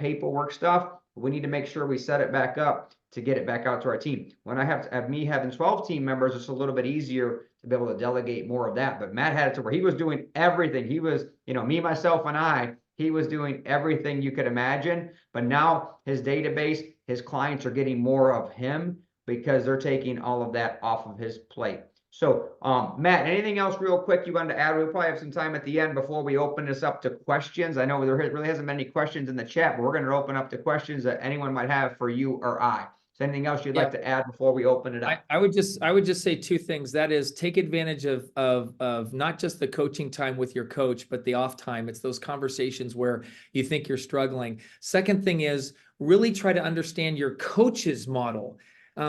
paperwork stuff. We need to make sure we set it back up to get it back out to our team. When I have me having 12 team members, it's a little bit easier to be able to delegate more of that. But Matt had it to where he was doing everything. He was, me, myself, and I, he was doing everything you could imagine. But now his database, his clients are getting more of him because they're taking all of that off of his plate. So, Matt, anything else real quick you wanted to add? We'll probably have some time at the end before we open this up to questions. I know there really hasn't been any questions in the chat, but we're going to open up to questions that anyone might have for you or I. Is there anything else you'd like to add before we open it up? I would just say two things. That is, take advantage of not just the coaching time with your coach, but the off time. It's those conversations where you think you're struggling. Second thing is really try to understand your coach's model.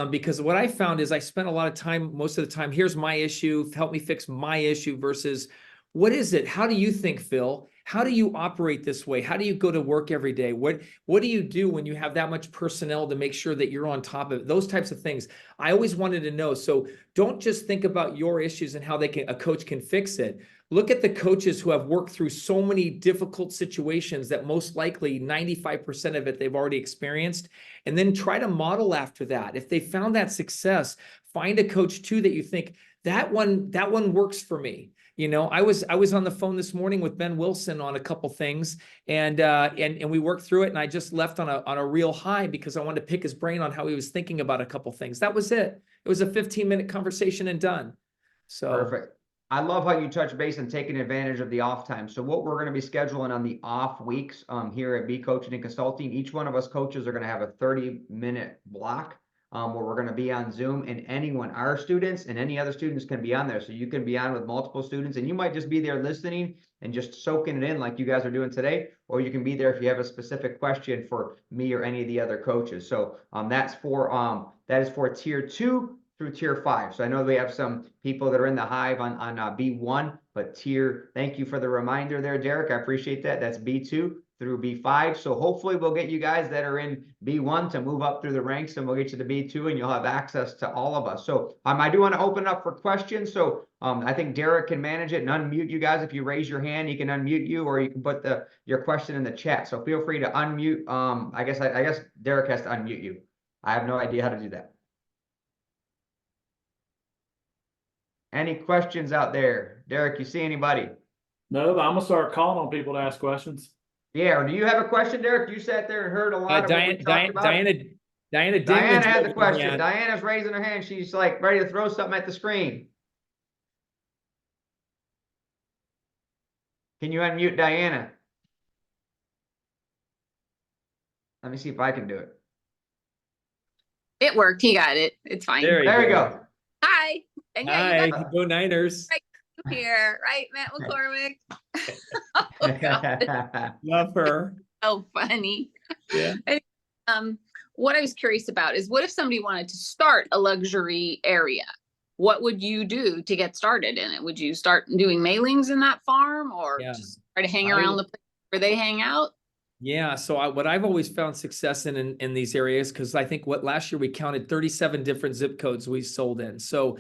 Because what I found is I spent a lot of time, most of the time, here's my issue, help me fix my issue versus what is it? How do you think, Phil? How do you operate this way? How do you go to work every day? What do you do when you have that much personnel to make sure that you're on top of it? Those types of things. I always wanted to know. So don't just think about your issues and how a coach can fix it. Look at the coaches who have worked through so many difficult situations that most likely 95% of it they've already experienced, and then try to model after that. If they found that success, find a coach too that you think that one works for me. I was on the phone this morning with Ben Wilson on a couple things, and we worked through it, and I just left on a real high because I wanted to pick his brain on how he was thinking about a couple things. That was it. It was a 15-minute conversation and done. So perfect. I love how you touch base and taking advantage of the off time. So what we're going to be scheduling on the off weeks here at B Coaching and Consulting, each one of us coaches are going to have a 30-minute block where we're going to be on Zoom, and anyone, our students and any other students, can be on there. So you can be on with multiple students, and you might just be there listening and just soaking it in like you guys are doing today, or you can be there if you have a specific question for me or any of the other coaches. So that is for tier 2 through tier 5. So I know we have some people that are in the hive on B1, but thank you for the reminder there, Derek. I appreciate that. That's B2 through B5. So hopefully we'll get you guys that are in B1 to move up through the ranks, and we'll get you to B2, and you'll have access to all of us. So I do want to open up for questions. So I think Derek can manage it and unmute you guys. If you raise your hand, he can unmute you, or you can put your question in the chat. So feel free to unmute. I guess Derek has to unmute you. I have no idea how to do that. Any questions out there? Derek, you see anybody? No, but I'm gonna start calling on people to ask questions. Yeah, or do you have a question, Derek? You sat there and heard a lot of what we talked about. Diana has a question. Diana's raising her hand. She's like ready to throw something at the screen. Can you unmute Diana? Let me see if I can do it. It worked. He got it. It's fine. There we go. Hi. And yeah, hi, go Niners. Right here, right, Matt McCormick. Oh, Love her. So funny. Yeah. What I was curious about is, what if somebody wanted to start a luxury area? What would you do to get started in it? Would you start doing mailings in that farm, or just try to hang around the place where they hang out? Yeah. So what I've always found success in these areas, because I think last year we counted 37 different zip codes we sold in. So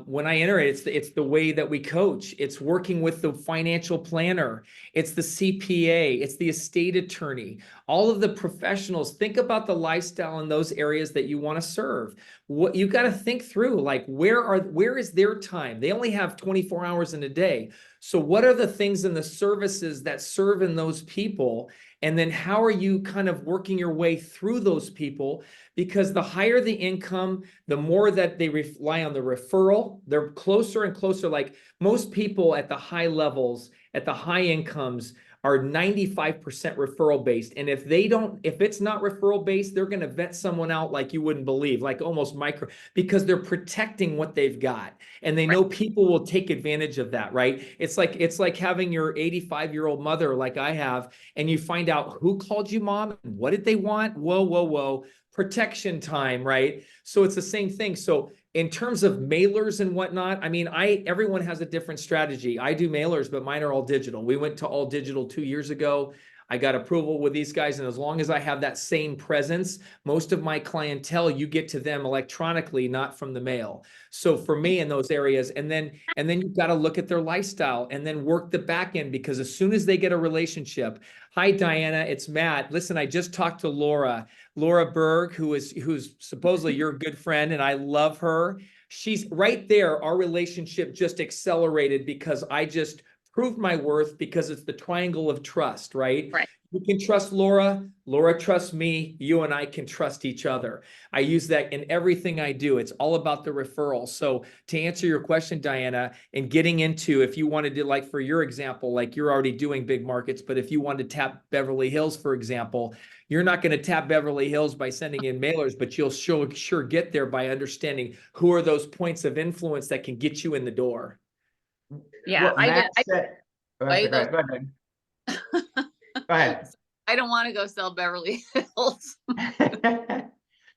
when I enter it, it's the way that we coach. It's working with the financial planner. It's the CPA. It's the estate attorney. All of the professionals. Think about the lifestyle in those areas that you want to serve. What you got to think through, like where is their time? They only have 24 hours in a day. So what are the things and the services that serve in those people? And then how are you kind of working your way through those people? Because the higher the income, the more that they rely on the referral, they're closer and closer. Like most people at the high levels, at the high incomes, are 95% referral based. And if it's not referral based, they're going to vet someone out like you wouldn't believe, like almost micro, because they're protecting what they've got. And they know people will take advantage of that, right? It's like having your 85-year-old mother like I have, and you find out who called you mom and what did they want? Whoa, whoa, whoa. Protection time, right? So it's the same thing. So in terms of mailers and whatnot, I mean, everyone has a different strategy. I do mailers, but mine are all digital. We went to all digital 2 years ago. I got approval with these guys. And as long as I have that same presence, most of my clientele, you get to them electronically, not from the mail. So for me in those areas, and then you've got to look at their lifestyle and then work the back end, because as soon as they get a relationship, hi, Diana, it's Matt. Listen, I just talked to Laura Berg, who's supposedly your good friend, and I love her. She's right there. Our relationship just accelerated because I just proved my worth, because it's the triangle of trust, right? Right. You can trust Laura, Laura trusts me, you and I can trust each other. I use that in everything I do. It's all about the referral. So to answer your question, Diana, and getting into, if you wanted to, like for your example, like you're already doing big markets, but if you wanted to tap Beverly Hills, for example, you're not going to tap Beverly Hills by sending in mailers, but you'll sure get there by understanding who are those points of influence that can get you in the door. Yeah, What Matt said. Go ahead. Go ahead. I don't want to go sell Beverly Hills.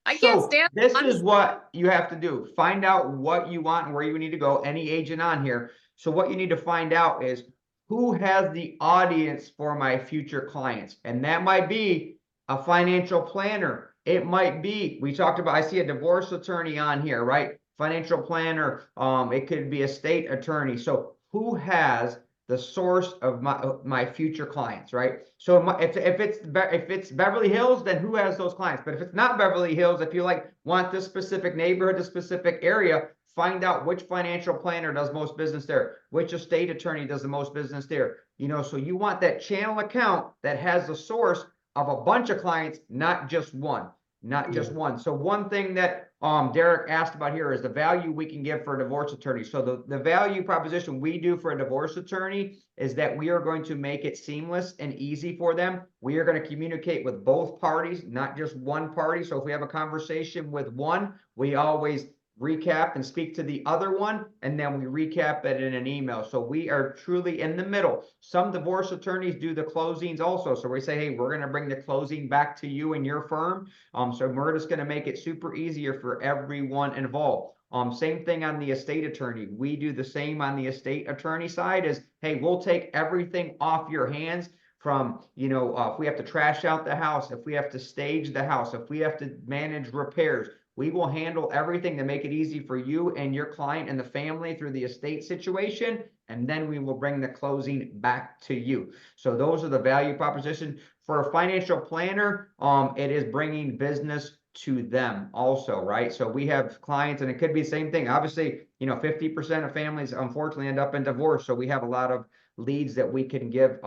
I So can't stand this honestly. is what you have to do. Find out what you want and where you need to go. Any agent on here. So what you need to find out is who has the audience for my future clients. And that might be a financial planner. It might be, we talked about, I see a divorce attorney on here, right? Financial planner. It could be a state attorney. So who has the source of my future clients, right? So if it's Beverly Hills, then who has those clients? But if it's not Beverly Hills, if you want this specific neighborhood, this specific area, find out which financial planner does most business there, which estate attorney does the most business there. So you want that channel account that has the source of a bunch of clients, not just one. So one thing that Derek asked about here is the value we can give for a divorce attorney. So the value proposition we do for a divorce attorney is that we are going to make it seamless and easy for them. We are going to communicate with both parties, not just one party. So if we have a conversation with one, we always recap and speak to the other one, and then we recap it in an email. So we are truly in the middle. Some divorce attorneys do the closings also. So we say, hey, we're going to bring the closing back to you and your firm. So we're just going to make it super easier for everyone involved. Same thing on the estate attorney. We do the same on the estate attorney side is, hey, we'll take everything off your hands from, if we have to trash out the house, if we have to stage the house, if we have to manage repairs, we will handle everything to make it easy for you and your client and the family through the estate situation. And then we will bring the closing back to you. So those are the value proposition. For a financial planner, it is bringing business to them also, right? So we have clients, and it could be the same thing. Obviously, 50% of families unfortunately end up in divorce. So we have a lot of leads that we can give,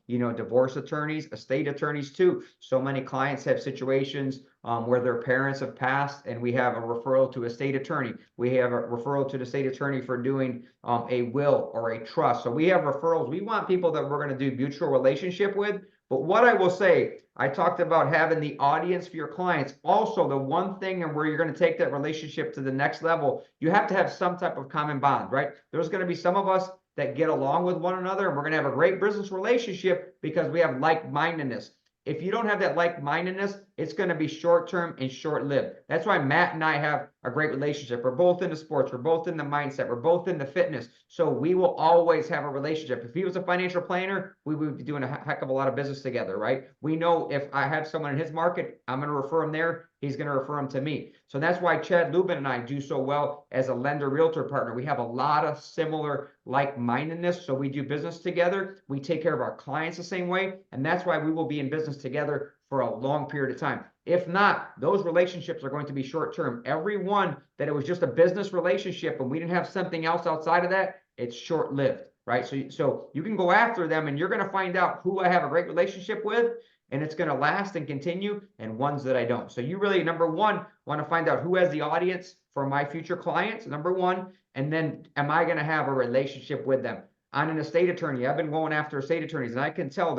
divorce attorneys, estate attorneys too. So many clients have situations where their parents have passed, and we have a referral to a state attorney. We have a referral to the state attorney for doing a will or a trust. So we have referrals. We want people that we're going to do mutual relationship with. But what I will say, I talked about having the audience for your clients. Also, the one thing and where you're going to take that relationship to the next level, you have to have some type of common bond, right? There's going to be some of us that get along with one another, and we're going to have a great business relationship because we have like-mindedness. If you don't have that like-mindedness, it's going to be short-term and short-lived. That's why Matt and I have a great relationship. We're both into sports. We're both in the mindset. We're both into fitness. So we will always have a relationship. If he was a financial planner, we would be doing a heck of a lot of business together, right? We know if I have someone in his market, I'm going to refer him there. He's going to refer him to me. So that's why Chad Lubin and I do so well as a lender realtor partner. We have a lot of similar like-mindedness. So we do business together. We take care of our clients the same way. And that's why we will be in business together for a long period of time. If not, those relationships are going to be short-term. Everyone that it was just a business relationship and we didn't have something else outside of that, it's short-lived. right? So you can go after them and you're going to find out who I have a great relationship with, and it's going to last and continue, and ones that I don't. So you really, number one, want to find out who has the audience for my future clients, number one, and then am I going to have a relationship with them? I'm an estate attorney. I've been going after estate attorneys, and I can tell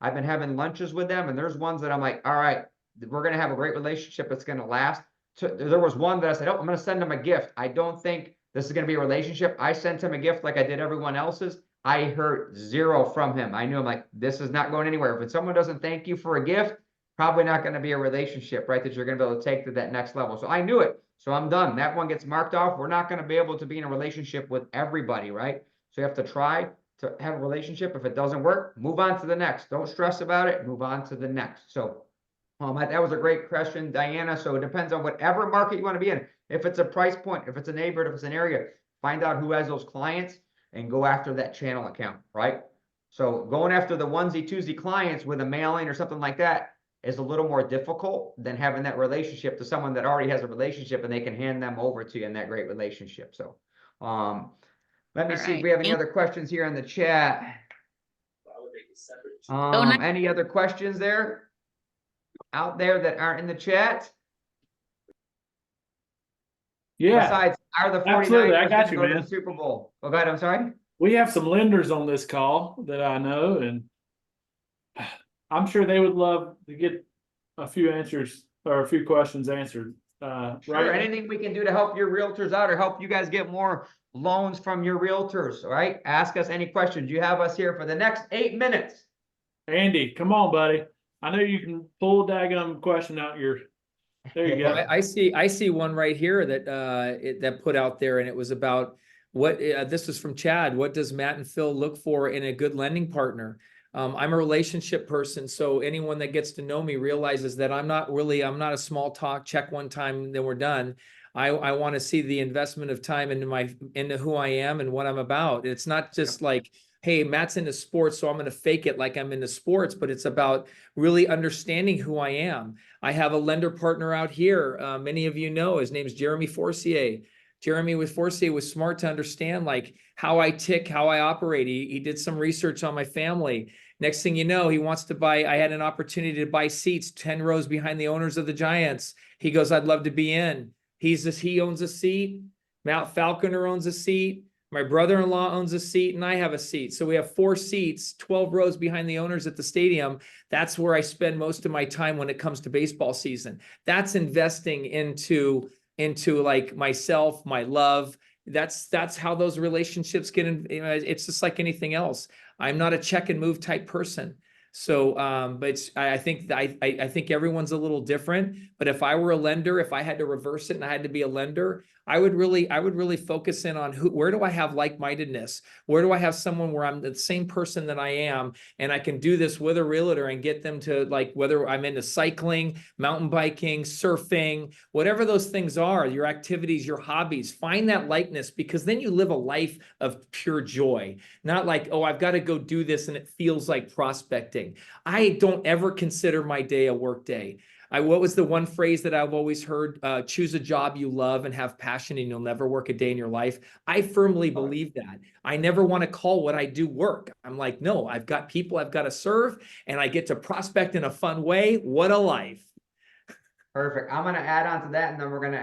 I've been having lunches with them, and there's ones that I'm like, all right, we're going to have a great relationship. It's going to last. So there was one that I said, oh, I'm going to send them a gift. I don't think this is going to be a relationship. I sent him a gift like I did everyone else's. I heard zero from him. I knew I'm like, this is not going anywhere. If someone doesn't thank you for a gift, probably not going to be a relationship, right? That you're going to be able to take to that next level. So I knew it. So I'm done. That one gets marked off. We're not going to be able to be in a relationship with everybody, right? So you have to try to have a relationship. If it doesn't work, move on to the next. Don't stress about it. Move on to the next. So that was a great question, Diana. So it depends on whatever market you want to be in. If it's a price point, if it's a neighborhood, if it's an area, find out who has those clients and go after that channel account, right? So going after the onesie twosie clients with a mailing or something like that is a little more difficult than having that relationship to someone that already has a relationship and they can hand them over to you in that great relationship. So let me see if we have any other questions here in the chat. Any other questions there out there that aren't in the chat? Yeah, Besides, are the 49ers absolutely. I got going to you, go to man. the Super Bowl? Oh, God, I'm sorry. We have some lenders on this call that I know, and I'm sure they would love to get a few answers or a few questions answered. Sure, right? anything we can do to help your realtors out or help you guys get more loans from your realtors, all right? Ask us any questions. You have us here for the next 8 minutes. Andy, come on, buddy. I know you can pull a daggum question out your. There you go. Well, I see one right here that that put out there, and it was about what this was from Chad. What does Matt and Phil look for in a good lending partner? I'm a relationship person, so anyone that gets to know me realizes that I'm not a small talk, check one time, then we're done. I want to see the investment of time into who I am and what I'm about. It's not just like, hey, Matt's into sports, so I'm going to fake it like I'm into sports, but it's about really understanding who I am. I have a lender partner out here. Many of you know, his name's Jeremy Forcier. Jeremy with Forcier was smart to understand like how I tick, how I operate. He did some research on my family. Next thing you know, he wants to buy, I had an opportunity to buy seats 10 rows behind the owners of the Giants. He goes, I'd love to be in. He owns a seat. Matt Falconer owns a seat. My brother-in-law owns a seat and I have a seat. So we have 4 seats, 12 rows behind the owners at the stadium. That's where I spend most of my time when it comes to baseball season. That's investing into like myself, my love. That's how those relationships get in. It's just like anything else. I'm not a check and move type person. So, but I think everyone's a little different, but if I were a lender, if I had to reverse it and I had to be a lender, I would really focus in on where do I have like-mindedness? Where do I have someone where I'm the same person that I am, and I can do this with a realtor and get them to, like, whether I'm into cycling, mountain biking, surfing, whatever those things are, your activities, your hobbies, find that likeness, because then you live a life of pure joy, not like, oh, I've got to go do this and it feels like prospecting. I don't ever consider my day a work day. What was the one phrase that I've always heard? Choose a job you love and have passion and you'll never work a day in your life. I firmly believe that. I never want to call what I do work. I'm like, no, I've got people I've got to serve and I get to prospect in a fun way. What a life. Perfect. I'm going to add on to that, and then we're going to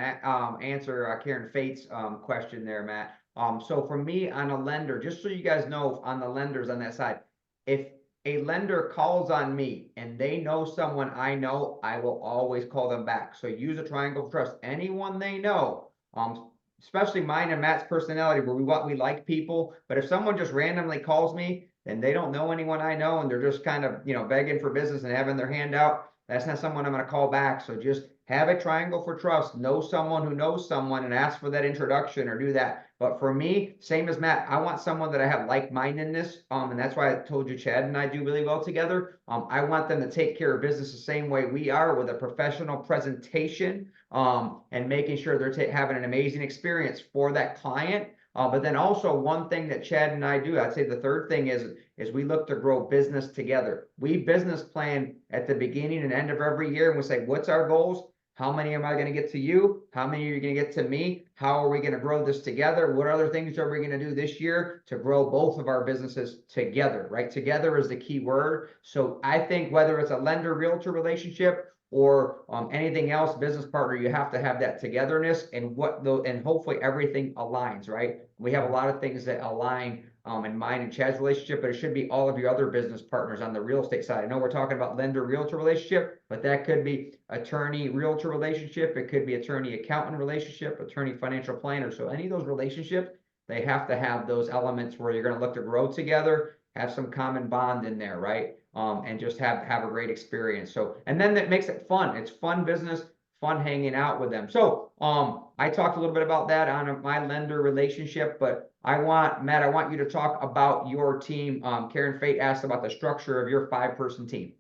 answer Karen Fate's question there, Matt. So for me on a lender, just so you guys know, on the lenders on that side, if a lender calls on me and they know someone I know, I will always call them back. So use a triangle of trust. Anyone they know, especially mine and Matt's personality, where we like people. But if someone just randomly calls me and they don't know anyone I know and they're just kind of, begging for business and having their hand out, that's not someone I'm going to call back. So just have a triangle for trust. Know someone who knows someone and ask for that introduction or do that. But for me, same as Matt, I want someone that I have like-mindedness. And that's why I told you Chad and I do really well together. I want them to take care of business the same way we are, with a professional presentation, and making sure they're having an amazing experience for that client. But then also one thing that Chad and I do, I'd say the third thing is we look to grow business together. We business plan at the beginning and end of every year, and we say, what's our goals? How many am I going to get to you? How many are you going to get to me? How are we going to grow this together? What other things are we going to do this year to grow both of our businesses together, right? Together is the key word. So I think whether it's a lender realtor relationship or anything else, business partner, you have to have that togetherness and and hopefully everything aligns, right? We have a lot of things that align in mine and Chad's relationship, but it should be all of your other business partners on the real estate side. I know we're talking about lender realtor relationship, but that could be attorney realtor relationship. It could be attorney accountant relationship, attorney financial planner. So any of those relationships, they have to have those elements where you're going to look to grow together, have some common bond in there, right? And just have a great experience. So, and then that makes it fun. It's fun business, fun hanging out with them. So, I talked a little bit about that on my lender relationship, but Matt, I want you to talk about your team. Karen Fate asked about the structure of your 5-person team.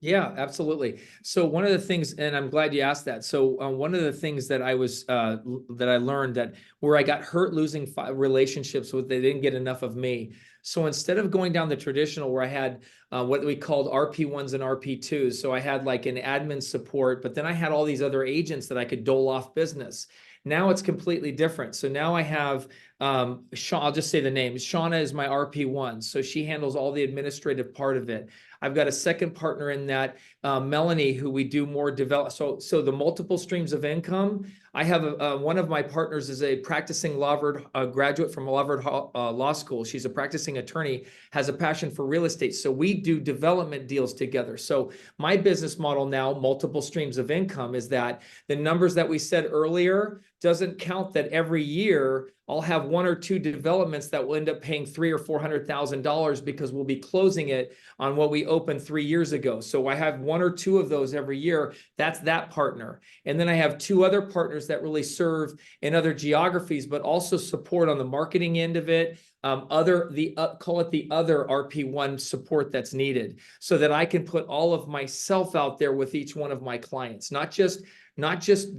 Yeah, absolutely. So one of the things, and I'm glad you asked that. So one of the things that I learned that where I got hurt losing relationships with, they didn't get enough of me. So instead of going down the traditional where I had what we called RP1s and RP2s, so I had like an admin support, but then I had all these other agents that I could dole off business. Now it's completely different. So now I have I'll just say the name. Shauna is my RP1. So she handles all the administrative part of it. I've got a second partner in that, Melanie, who we do more develop. So the multiple streams of income. I have one of my partners is a practicing Lovard graduate from Lovard Law School. She's a practicing attorney, has a passion for real estate. So we do development deals together. So my business model now, multiple streams of income, is that the numbers that we said earlier doesn't count that every year I'll have 1 or 2 developments that will end up paying $300,000 or $400,000 because we'll be closing it on what we opened 3 years ago. So I have 1 or 2 of those every year. That's that partner. And then I have 2 other partners that really serve in other geographies, but also support on the marketing end of it. Call it the other RP1 support that's needed so that I can put all of myself out there with each one of my clients, not just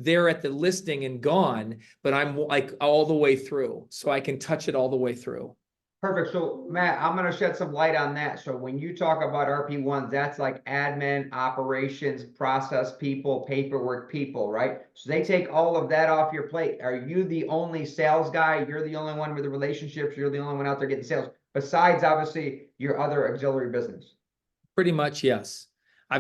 there at the listing and gone, but I'm like all the way through, so I can touch it all the way through. Perfect. So Matt, I'm going to shed some light on that. So when you talk about RP1s, that's like admin, operations, process people, paperwork people, right? So they take all of that off your plate. Are you the only sales guy? You're the only one with the relationships. You're the only one out there getting sales, besides obviously your other auxiliary business. Pretty much, yes. I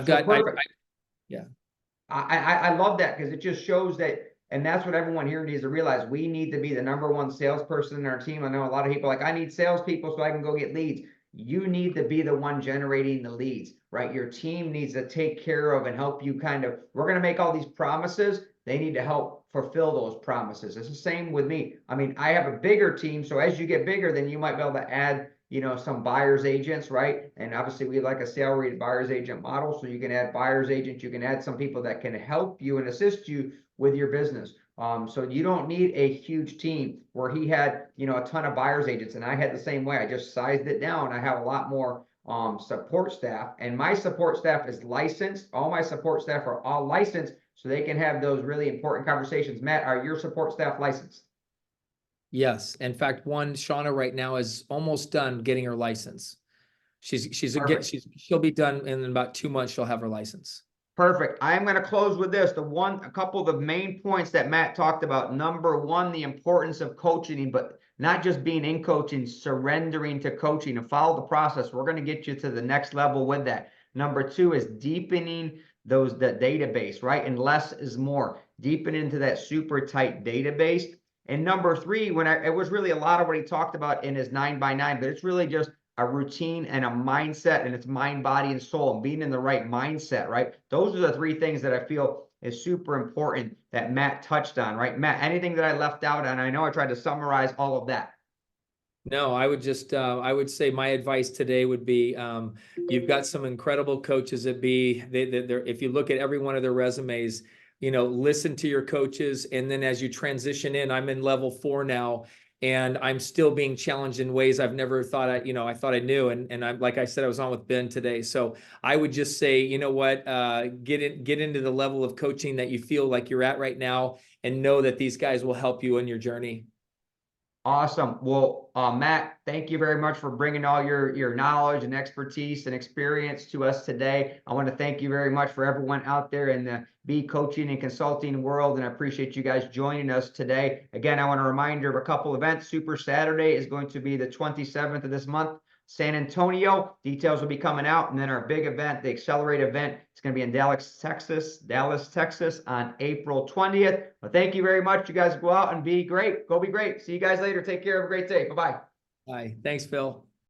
love that because it just shows that, and that's what everyone here needs to realize. We need to be the #1 salesperson in our team. I know a lot of people are like, I need salespeople so I can go get leads. You need to be the one generating the leads, right? Your team needs to take care of and help you we're going to make all these promises. They need to help fulfill those promises. It's the same with me. I mean, I have a bigger team. So as you get bigger, then you might be able to add some buyer's agents, right? And obviously we like a salaried buyer's agent model. So you can add buyer's agents, you can add some people that can help you and assist you with your business. So you don't need a huge team where he had, a ton of buyer's agents and I had the same way. I just sized it down. I have a lot more support staff, and my support staff is licensed. All my support staff are all licensed so they can have those really important conversations. Matt, are your support staff licensed? Yes. In fact, Shauna right now is almost done getting her license. She'll be done in about 2 months. She'll have her license. Perfect. I'm going to close with this. A couple of the main points that Matt talked about. #1, the importance of coaching, but not just being in coaching, surrendering to coaching and follow the process. We're going to get you to the next level with that. #2 is deepening the database, right? And less is more. Deepen into that super tight database. And #3, it was really a lot of what he talked about in his 9x9, but it's really just a routine and a mindset, and it's mind, body, and soul, and being in the right mindset, right? Those are the 3 things that I feel is super important that Matt touched on, right? Matt, anything that I left out? And I know I tried to summarize all of that. No, I would just, I would say my advice today would be, you've got some incredible coaches at B. If you look at every one of their resumes, listen to your coaches. And then as you transition in, I'm in level 4 now, and I'm still being challenged in ways I've never thought I thought I knew. And I'm, like I said, I was on with Ben today. So I would just say, get into the level of coaching that you feel like you're at right now, and know that these guys will help you in your journey. Awesome. Well, Matt, thank you very much for bringing all your knowledge and expertise and experience to us today. I want to thank you very much for everyone out there in the bee coaching and consulting world, and I appreciate you guys joining us today. Again, I want to remind you of a couple events. Super Saturday is going to be the 27th of this month, San Antonio. Details will be coming out. And then our big event, the Accelerate event, it's going to be in Dallas, Texas on April 20th. Well, thank you very much. You guys go out and be great. Go be great. See you guys later. Take care. Have a great day. Bye-bye. Bye. Thanks, Phil.